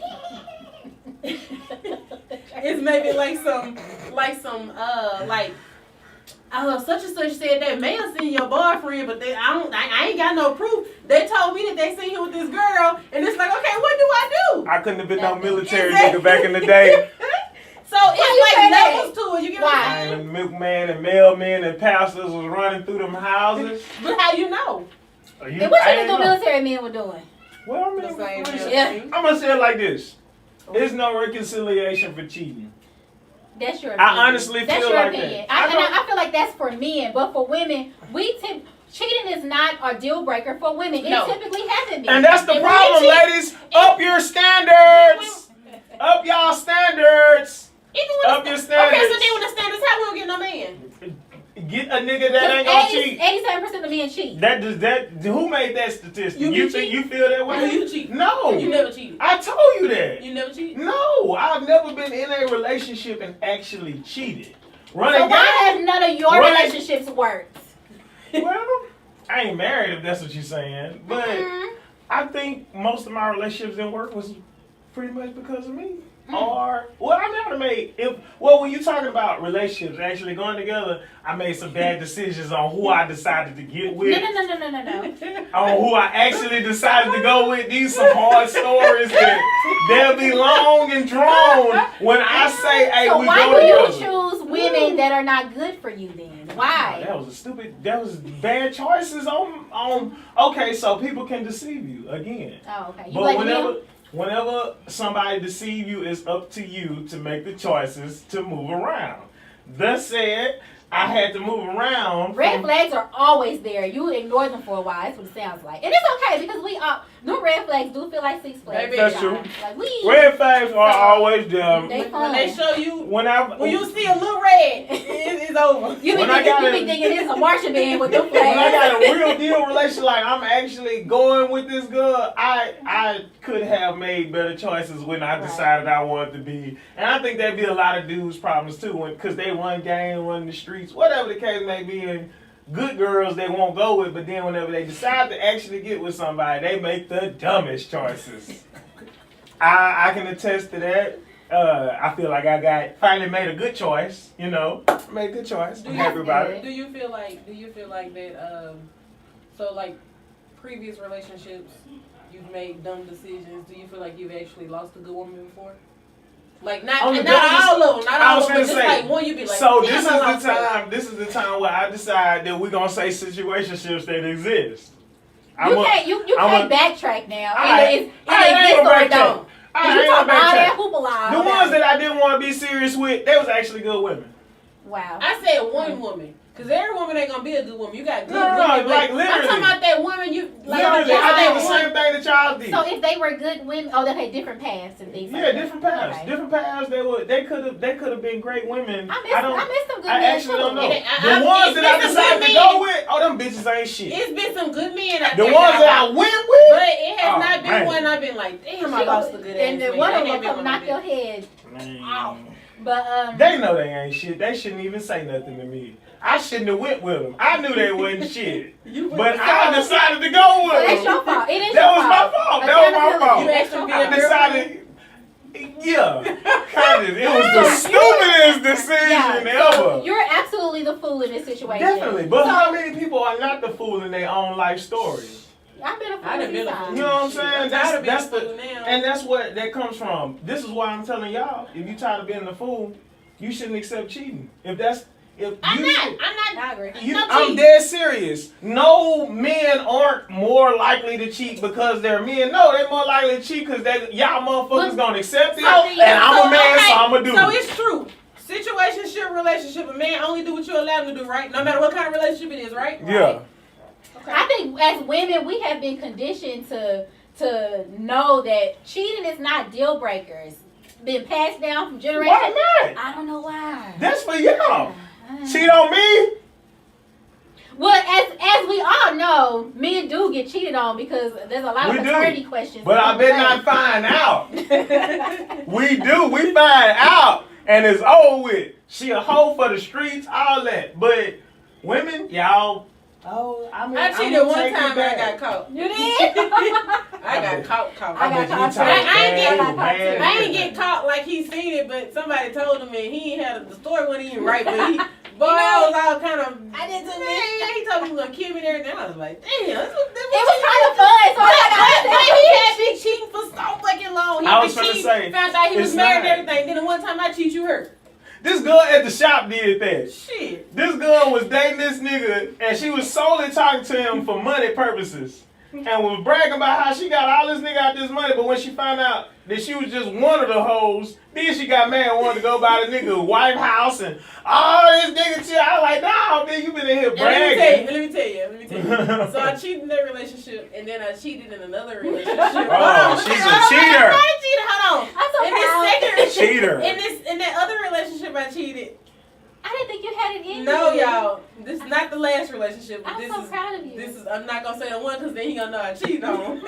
it's maybe like some such and such said they may have seen your boyfriend, but I ain't got no proof. They told me that they seen him with this girl, and it's like, okay, what do I do? I couldn't have been no military Exactly. nigga back in the day. So it's like levels to it. You get what I'm saying? And milkman and mailmen and pastors was running through them houses. But how you know? And what you think the military men were doing? Well, I The same mean, thing. Yeah. I'm gonna say it like this. There's no reconciliation for cheating. That's your opinion. I honestly That's feel your like opinion. that. I feel like that's for men, but for women, cheating is not a deal breaker for women. It No. typically hasn't been. And that's the And problem, when you cheat- ladies. Up your standards. Up y'all standards. Even when Up your Okay, so standards. then when the standards, how we don't get no man? Get a nigga that ain't gonna cheat. 87% of men cheat. Who made that statistic? You You cheat? think you feel that Do way? you cheat? No. You never cheated. I told you that. You never cheated? No, I've never been in a relationship and actually cheated. So Running why has none of your Running- relationships worked? Well, I ain't married if that's what you're saying, but Mhm. I think most of my relationships didn't work was pretty much because of me. Mm. Or I never made when you talking about relationships actually going together, I made some bad decisions on who I decided to get with. No. On who I actually decided to go with. These some hard stories that they'll be long and drawn when I say, hey, So we why go do you together. choose women that are not good for you then? Why? That was bad choices on okay, so people can deceive you again. Oh, okay. You But blame him? whenever somebody deceive you, it's up to you to make the choices to move around. Thus said, I had to move around. Red flags are always there. You ignore them for a while. That's what it sounds like. And it's okay because no red flags do feel like Six Flags. Baby, that's true. Like Red flags are always them. They When they show you, When you see a little red, it's over. You be When I got thinking it's a marching band with them When I flags. got a real deal relationship, like I'm actually going with this girl, I could have made better choices when I decided I wanted to be. And I think that'd be a lot of dudes' problems too, because they run game, run the streets, whatever the case may be. And good girls they won't go with, but then whenever they decide to actually get with somebody, they make the dumbest choices. I can attest to that. I feel like I finally made a good choice. Made a good choice. I'm happy about it. Do you feel like that? So like previous relationships, you've made dumb decisions. Do you feel like you've actually lost a good woman before? Like not all of them, but just like one you be like. So damn, this is the time where I decide that we're gonna say situationships that exist. You can't backtrack now. I It ain't exists gonna or it backtrack. don't. I You ain't talk gonna about all backtrack. that hoopla. The ones that I didn't want to be serious with, they was actually good women. Wow. I said one woman. Because every woman ain't going to be a good woman. You got good No, women. like I'm literally. talking about that woman you... Like, Literally, I did the same thing that y'all did. So if they were good women, they had different paths and things like Yeah, that. different paths. Okay. Different paths. They could have been great women. I miss some good I men actually too. don't know. And The ones that I it's been decided some to good go men. with, them bitches ain't shit. It's been some good men out The there. ones that I went with, But it has Oh, not been man. one I've been like, damn, I lost a good ass And then man. one That of them ain't been come one knock I've your been. head man. off. But They know they ain't shit. They shouldn't even say nothing to me. I shouldn't have went with them. I knew they wasn't shit. You went But with I them. decided to go with So them. that's your fault. It is That your was my fault. fault. That was my fault. You asked him to be a I decided, kind of. It was the stupidest decision so ever. you're absolutely the fool in this situation. Definitely. But So, how many people are not the fool in their own life story? I've been a fool I done many been a times. You know what I'm saying? That's the the, and that's what that comes from. This is why I'm telling y'all, if you tired of being the fool, you shouldn't accept cheating. I'm not. I agree. I'm dead serious. No men aren't more likely to cheat because they're men. No, they're more likely to cheat because y'all motherfuckers gonna accept it. And I'm a man, so I'm gonna do So it. it's true. Situationship, relationship, a man only do what you allow him to do, right? No matter what kind of relationship it is, right? Yeah. Okay. I think as women, we have been conditioned to know that cheating is not deal breakers. Been passed down from generation. Why not? I don't know why. That's for y'all. Cheat on me? Well, as we all know, men do get cheated on because there's a lot of We do. paternity questions. But I bet not find out. We do. We find out. And it's over with. She a hoe for the streets, all that. But women, y'all, I cheated one time and I got caught. You did? I got caught. I got caught too. I ain't get caught like he seen it, but somebody told him and he ain't had the story wasn't even right. But he, boy, I was all kind of. I did too. Man, he told me he was gonna kill me and everything. I was like, damn, It was kind of fun. So But he had me cheating for so fucking long. He I was been finna cheating, say, found out he was it's married not. and everything. Then the one time I cheat, you hurt. This girl at the shop did that. Shit. This girl was dating this nigga, and she was solely talking to him for money purposes. And was bragging about how she got all this nigga out this money, but when she found out that she was just one of the hoes, then she got mad and wanted to go buy the nigga wife house and all this nigga shit. I was like, nah, man, you been in here bragging. Let me tell you. So I cheated in that relationship, and then I cheated in another relationship. Oh, she's a cheater. I'm not a cheater. Hold on. I'm so In this proud. second Cheater. in that other relationship, I cheated. I didn't think you had it in No, you. y'all. This is not the last relationship. But I'm this so is proud of you. this is. I'm not gonna say the one because then he gonna know I cheated on him.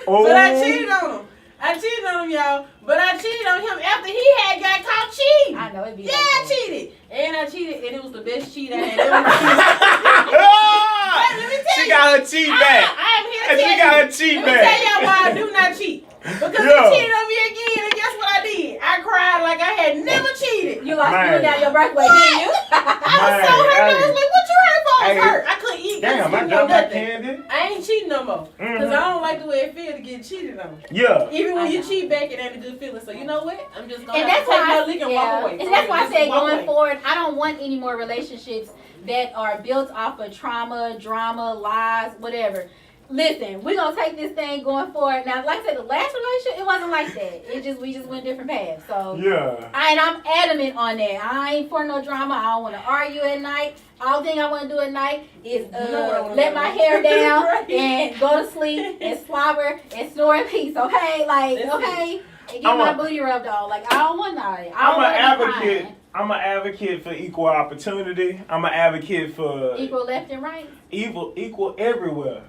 Oh. But I cheated on him. I cheated on him, y'all. But I cheated on him after he had got caught cheating. I know it'd be Yeah, like I that. cheated. And I cheated, and it was the best cheat I had ever done. Let me tell She you. got her cheat back. I am here to And tell she you. got her cheat Let me tell back. y'all why I do not cheat. Because Yeah. he cheated on me again, and guess what I did? I cried like I had never cheated. You lost Man. you down your birthday, didn't you? I was so hurt. I was like, what you hurt for? I was Hey. hurt. I couldn't eat. Damn, I couldn't dropped do my nothing. candy. I ain't cheating no more. Because I don't like the way it feels to get cheated on. Yeah. Even when I you know. cheat back, it ain't a good feeling. So you know what? I'm just going And to that's take why my lick and walk away. And that's why I Just said walk going away. forward, I don't want any more relationships that are built off of trauma, drama, lies, whatever. Listen, we're gonna take this thing going forward. Now, like I said, the last relationship, it wasn't like that. We just went different paths. So Yeah. and I'm adamant on that. I ain't for no drama. I don't want to argue at night. All thing I want to do at night is You know what I wanna let do. my hair down Right. and go to sleep and slobber and snore in peace. Okay, like That's okay, and get I'm my a- booty rubbed off. Like I don't want that. I don't I'm an wanna be advocate. crying. I'm an advocate for equal opportunity. I'm an advocate for Equal left and right. equal everywhere.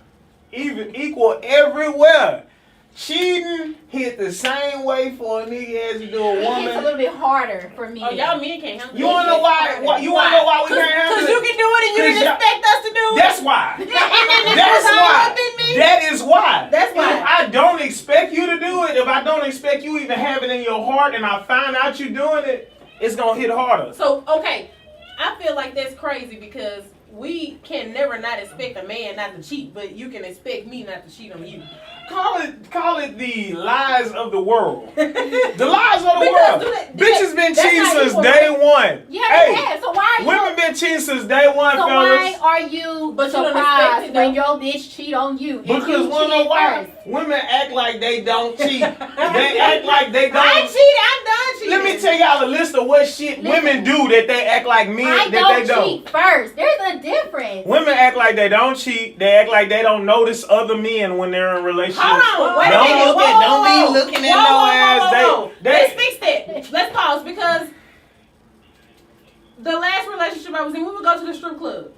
Even equal everywhere. Cheating hit the same way for a nigga as you do a It's a woman. little bit harder for me. Oh, y'all men can't handle You wanna know why? You wanna know why we can't handle Because it? you can do it and you 'Cause didn't y'all- expect us to do it. That's why. And That's all why. up in me. That is why. That's why. If I don't expect you to do it, if I don't expect you even have it in your heart, and I find out you doing it, it's gonna hit harder. So, okay, I feel like that's crazy because we can never not expect a man not to cheat, but you can expect me not to cheat on you. Call it the lies of the world. The lies of the Because world. do Bitches been that's cheating not since equal, day right? one. Yeah, Hey, yeah. So why are you? women been cheating since day one, So fellas. why are you But you don't surprised expect it, when though. your bitch cheat on you? And Because you wanna know cheated why? first? Women act like they don't cheat. They act like they I don't. ain't cheated. I'm done cheating. Let me tell y'all a list of what shit Listen. women do that they act like men I that they don't cheat first. There's a difference. Women act like they don't cheat. They act like they don't notice other men when they're in relationships. Hold on. Wait a Don't minute. look at- don't be looking at no ass. They- Let's fix that. Let's pause because the last relationship I was in, we would go to the strip club.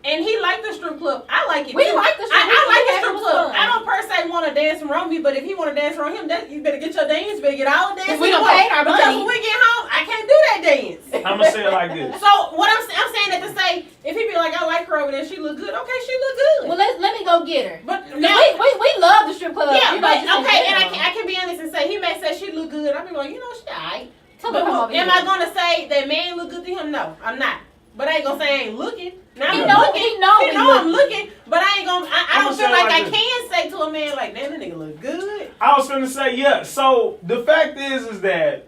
And he liked the strip club. I like it We too. like the strip I like the club. strip It was club. fun. I don't per se want to dance around me, but if he want to dance around him, that you better get your dance, you better get all the dance. We you done want. paid our Because money. when we get home, I can't do that dance. I'm gonna say it like this. So what I'm saying that to say, if he be like, I like her over there, she look good. Okay, she look good. Well, let me go get her. But now we love the strip club. Yeah, you know, but just okay, in and general. I can be honest and say he may say she look good. I be like, you know, she alright. Tell But her come over am here. I gonna say that man look good to him? No, I'm not. But I ain't gonna say I ain't looking. Now He I'm know- looking. he know He he know I'm looking. But I ain't gonna. I I'ma don't say feel it like I like this. can say to a man like, damn, that nigga look good. I was gonna say, yeah. So the fact is that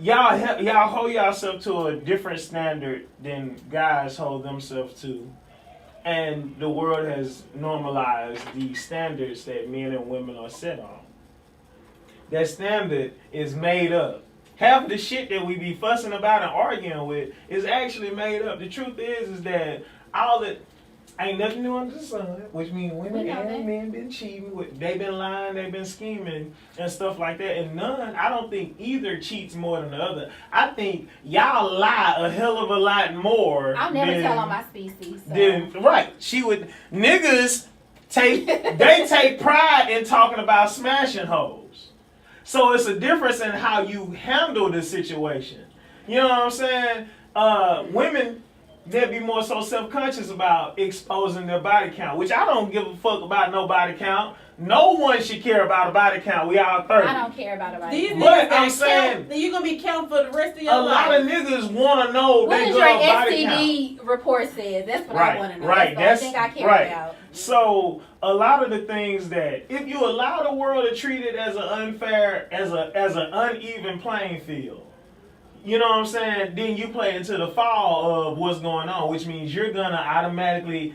y'all hold yourself to a different standard than guys hold themselves to, and the world has normalized the standards that men and women are set on. That standard is made up. Half of the shit that we be fussing about and arguing with is actually made up. The truth is that all that ain't nothing new under the sun, which means women and men been cheating. They been lying, they been scheming and stuff like that. And I don't think either cheats more than the other. I think y'all lie a hell of a lot more. I'll never tell on my species. So. Niggas take pride in talking about smashing hoes. So it's a difference in how you handle the situation. You know what I'm saying? Women, they'd be more so self-conscious about exposing their body count, which I don't give a fuck about no body count. No one should care about a body count. We all 30. I don't care about a body These count. niggas I'm got saying, count, you gonna be counting for the rest of your a life. lot of niggas want to know What they does girl your body count. STD report says? That's what Right, I want to know. right, That's the only thing I care right. about. So a lot of the things that if you allow the world to treat it as an unfair, as an uneven playing field, you know what I'm saying? Then you play into the fall of what's going on, which means you're gonna automatically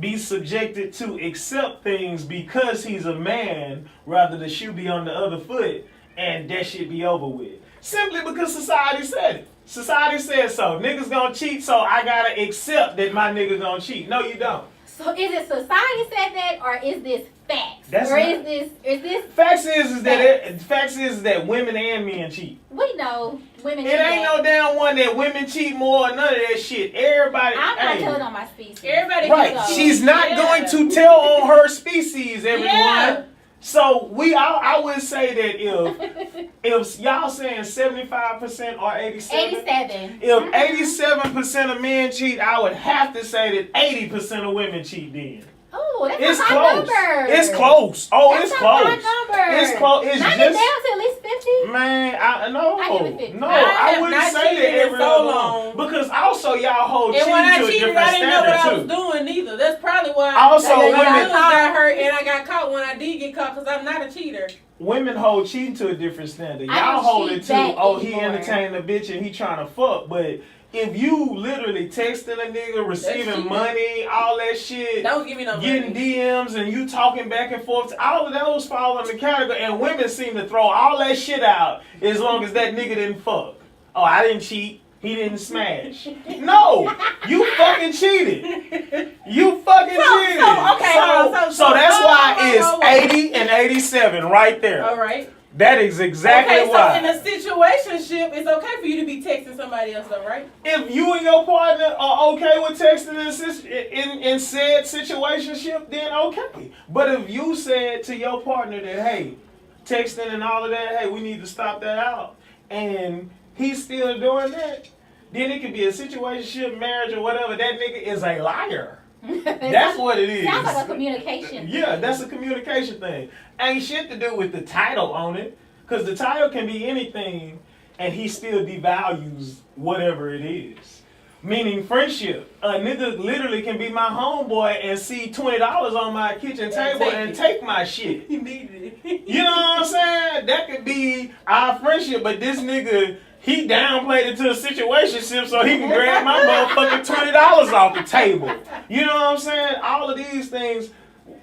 be subjected to accept things because he's a man, rather the shoe be on the other foot, and that shit be over with. Simply because society said it. Society said so. Niggas gonna cheat, so I gotta accept that my nigga gonna cheat. No, you don't. So is it society said that, or is this facts? That's or not- is this? Facts is that women and men cheat. We know women. It cheat ain't that. no damn one that women cheat more or none of that shit. Everybody. I'm not hey, telling on my species. Everybody Right. gets She's not going to tell on her species, everyone. Yeah. So I would say that if y'all saying 75% or 87, 87. if 87% of men cheat, I would have to say that 80% of women cheat then. Oh, that's It's a high close. number. It's close. Oh, That's it's a close. high number. It's close. It's Knock just it down to at least 50. man. I give it 50. No, I I have wouldn't not say cheated that in every so other long. one. Because also y'all hold And cheating when I to a cheated, different I didn't know what I standard was too. doing either. That's probably why Also, my women- feelings got hurt and I got caught when I did get caught because I'm not a cheater. Women hold cheating to a different standard. I Y'all don't hold cheat it to, back oh, he anymore. entertaining a bitch and he trying to fuck. But if you literally texting a nigga, receiving cheating. money, all that shit, Don't give me no getting money. DMs and you talking back and forth, all of those fall in the category. And women seem to throw all that shit out as long as that nigga didn't fuck. Oh, I didn't cheat. He didn't smash. No, you fucking cheated. You fucking cheated. So that's why it's 80 and 87 right there. All right. That is exactly Okay, why. so in a situationship, it's okay for you to be texting somebody else, though, right? If you and your partner are okay with texting in said situationship, then okay. But if you said to your partner that, hey, texting and all of that, hey, we need to stop that out, and he's still doing that, then it could be a situationship, marriage, or whatever. That nigga is a liar. That's what it is. Sounds like a communication. Yeah, that's a communication thing. Ain't shit to do with the title on it. Because the title can be anything and he still devalues whatever it is. Meaning friendship. A nigga literally can be my homeboy and see $20 on my kitchen table and take my shit. He needed it. You know what I'm saying? That could be our friendship, but this nigga, he downplayed it to a situationship so he can grab my motherfucking $20 off the table. You know what I'm saying? All of these things,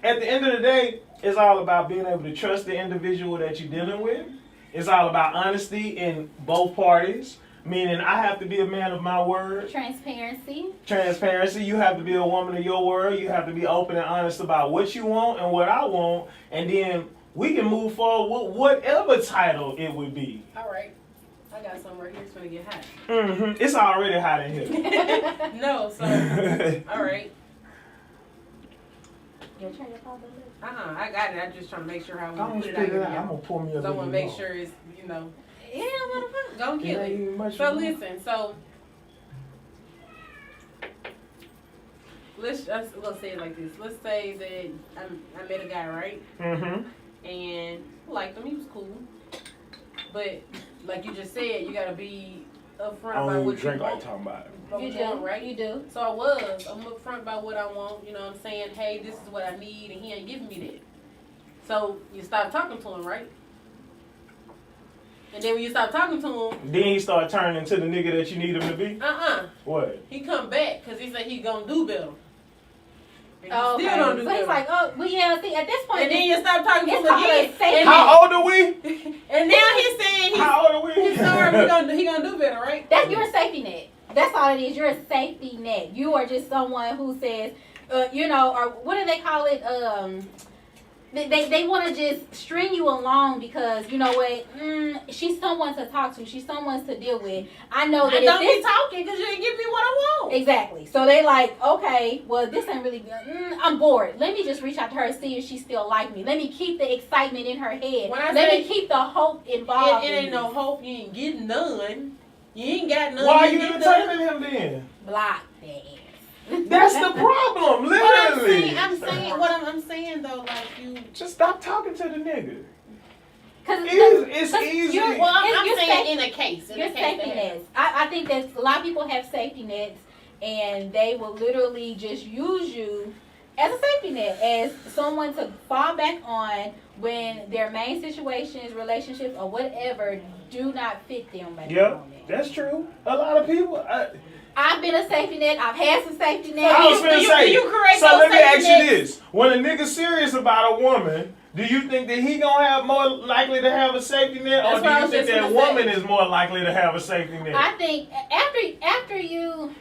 at the end of the day, it's all about being able to trust the individual that you're dealing with. It's all about honesty in both parties. Meaning I have to be a man of my word. Transparency. Transparency. You have to be a woman of your word. You have to be open and honest about what you want and what I want. And then we can move forward with whatever title it would be. All right. I got some right here. It's going to get hot. Mm-hmm. It's already hot in here. No, so, all right. You'll try your father. I got it. I'm just trying to make sure how we I'm put it gonna out here. I'm gonna pour me a So I little want to make more. sure it's, you know. Yeah, motherfucker. Go kill it. So listen, so let's say it like this. Let's say that I met a guy, right? Mm-hmm. And liked him. He was cool. But like you just said, you gotta be upfront about what you want. Like talking about it. You do, right? You do. So I'm upfront about what I want. You know what I'm saying? Hey, this is what I need, and he ain't giving me that. So you stop talking to him, right? And then when you stop talking to him, then he start turning into the nigga that you need him to be. What? He come back because he said he gonna do better. Oh, okay. Still don't do so he's like, oh, well, yeah. See, at this point, and then you stop talking to him again. And how old are we? And now he's saying how old are we? He's sorry. He gonna do better, right? That's your safety net. That's all it is. You're a safety net. You are just someone who says, you know, or what do they call it? They want to just string you along because, you know what, she's someone to talk to. She's someone to deal with. I know that don't be talking because you ain't give me what I want. Exactly. So they like, okay, well, this ain't really good. I'm bored. Let me just reach out to her and see if she still like me. Let me keep the excitement in her head. Let me keep the hope involved. It ain't no hope. You ain't getting none. You ain't got none. Why are you entertaining him then? Block that. That's the problem, literally. I'm saying though, like you just stop talking to the nigga. It's easy. I'm saying in a case. Your safety nets. I think that a lot of people have safety nets, and they will literally just use you as a safety net, as someone to fall back on when their main situations, relationships, or whatever do not fit them at the moment. That's true. A lot of people. I've been a safety net. I've had some safety nets. I was going to say, so let me ask you this. When a nigga serious about a woman, do you think that he going to have more likely to have a safety net? Or do you think that woman is more likely to have a safety net? I think after you...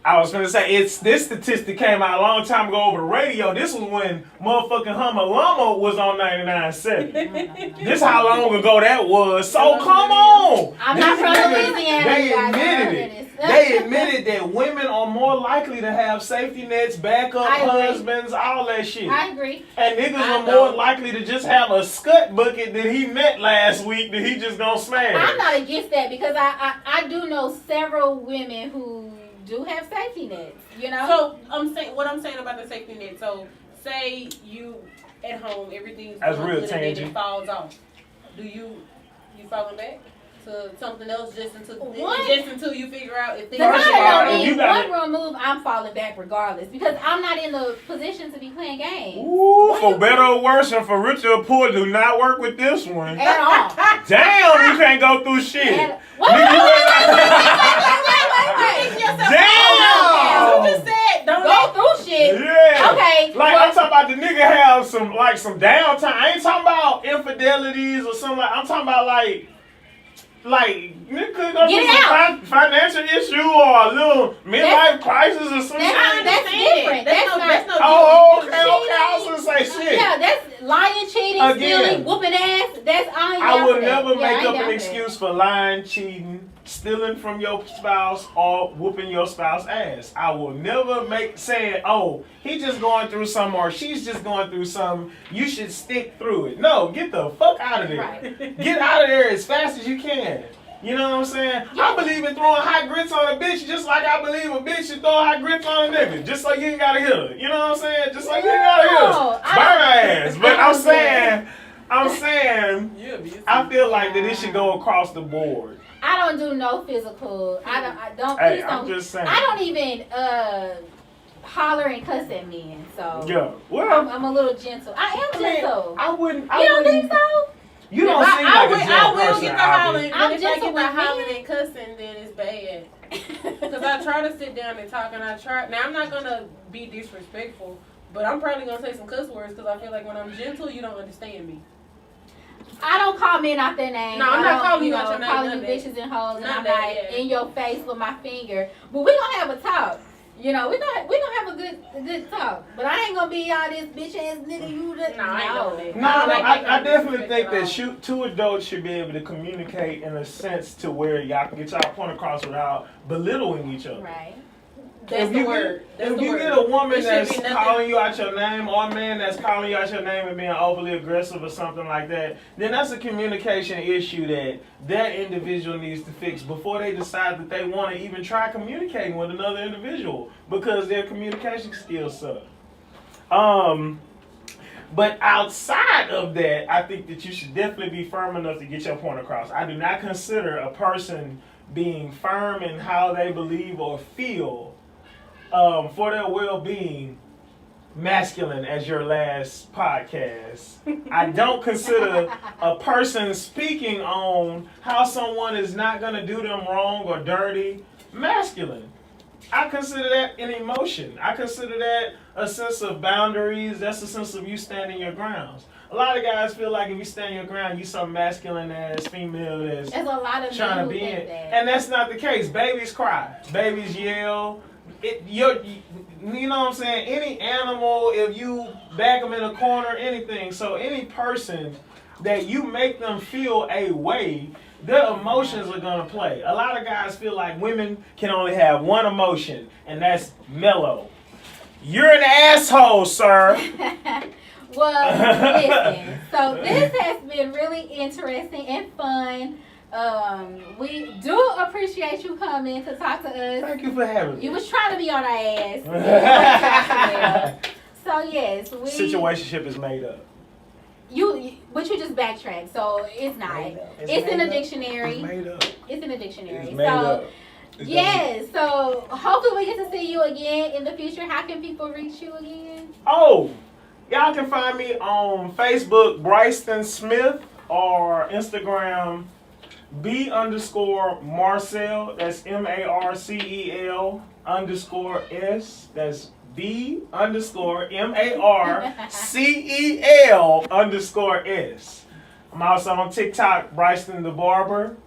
I was going to say, this statistic came out a long time ago over the radio. This was when motherfucking Hummer Llama was on 99.7. This how long ago that was. So come on. I'm not from Louisiana. They admitted it. They admitted that women are more likely to have safety nets, backup husbands, all that shit. I agree. And niggas are more likely to just have a scut bucket that he met last week that he just gonna smash. I'm not against that because I do know several women who do have safety nets, you know? So I'm saying what I'm saying about the safety net. So say you at home, everything's that's going real good tangent. And then it falls off. Do you falling back to something else just until you figure out if things one wrong move, I'm falling back regardless because I'm not in the position to be playing games. Ooh, for better or worse and for richer or poor, do not work with this one. At all. Damn, you can't go through shit. Damn! You just said don't go through shit. Yeah. Okay. Like I'm talking about the nigga have some downtime. I ain't talking about infidelities or something like. I'm talking about like nigga could go through some financial issue or a little midlife crisis or something. That's different. That's not. Oh, okay. I was gonna say shit. Yeah, that's lying, cheating, stealing, whooping ass. That's I would never make up an excuse for lying, cheating, stealing from your spouse, or whooping your spouse's ass. I will never saying, oh, he just going through some or she's just going through some. You should stick through it. No, get the fuck out of there. Right. Get out of there as fast as you can. You know what I'm saying? Yeah. I believe in throwing hot grits on a bitch just like I believe a bitch should throw hot grits on a nigga. Just so you ain't gotta hit her. You know what I'm saying? Just like you ain't gotta hit her. Burn her ass. But I'm saying, I feel like that it should go across the board. I don't do no physical. I don't. Hey, I'm just saying. I don't even holler and cuss at men. So yeah, well, I'm a little gentle. I am gentle. I wouldn't. You don't think so? You don't seem like a gentle person. I will get the hollering. I'm if gentle I get the hollering and cussing, then it's bad. Because I try to sit down and talk, and now I'm not gonna be disrespectful, but I'm probably gonna say some cuss words because I feel like when I'm gentle, you don't understand me. I don't call men out their name. No, I'm not calling you out your name. Calling you bitches and hoes, and I'm not in your face with my finger. But we gonna have a talk. You know, we gonna have a good talk. But I ain't gonna be all this bitch ass nigga. I definitely think that two adults should be able to communicate in a sense to where y'all can get y'all point across without belittling each other. Right. That's the word. That's if the you word. get a woman It that's should be calling you out your name, or a man that's calling you out your name and being overly aggressive or something like that, then that's a communication issue that individual needs to fix before they decide that they want to even try communicating with another individual because their communication skills suck. But outside of that, I think that you should definitely be firm enough to get your point across. I do not consider a person being firm in how they believe or feel for their well-being masculine as your last podcast. I don't consider a person speaking on how someone is not going to do them wrong or dirty masculine. I consider that an emotion. I consider that a sense of boundaries. That's a sense of you standing your grounds. A lot of guys feel like if you stand your ground, you some masculine ass female that's There's a lot of trying to be in. And that's not the case. Babies cry. Babies yell. You know what I'm saying? Any animal, if you back them in a corner, anything. So any person that you make them feel a way, their emotions are going to play. A lot of guys feel like women can only have one emotion, and that's mellow. You're an asshole, sir. Well, listen. So this has been really interesting and fun. We do appreciate you coming to talk to us. Thank you for having me. You was trying to be on our ass. So yes, Situationship is made up. But you just backtrack, so it's not. It's in a dictionary. It's made up. It's in a dictionary. It's made up. Yes, so hopefully we get to see you again in the future. How can people reach you again? Oh, y'all can find me on Facebook, Bryston Smith, or Instagram, B_Marcel. That's MARCEL_S. That's B_MARCEL_S. I'm also on TikTok, Bryston the Barber.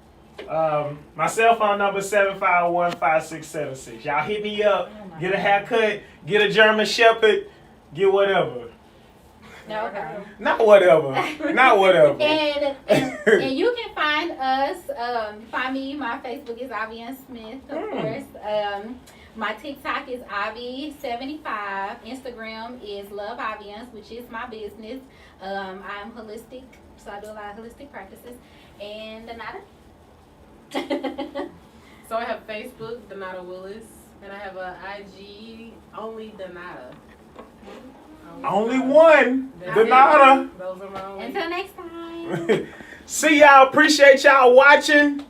My cell phone number is 751-5676. Y'all hit me up, get a haircut, get a German Shepherd, get whatever. Okay. Not whatever. Not whatever. and you can find us. Find me. My Facebook is Avian Smith, of course. My TikTok is Avi75. Instagram is Love Avians, which is my business. I'm holistic, so I do a lot of holistic practices. And Donata? So I have Facebook, Donata Willis, and I have a IG, only Donata. Only one, Donata. Those are my only. Until next time. See y'all. Appreciate y'all watching.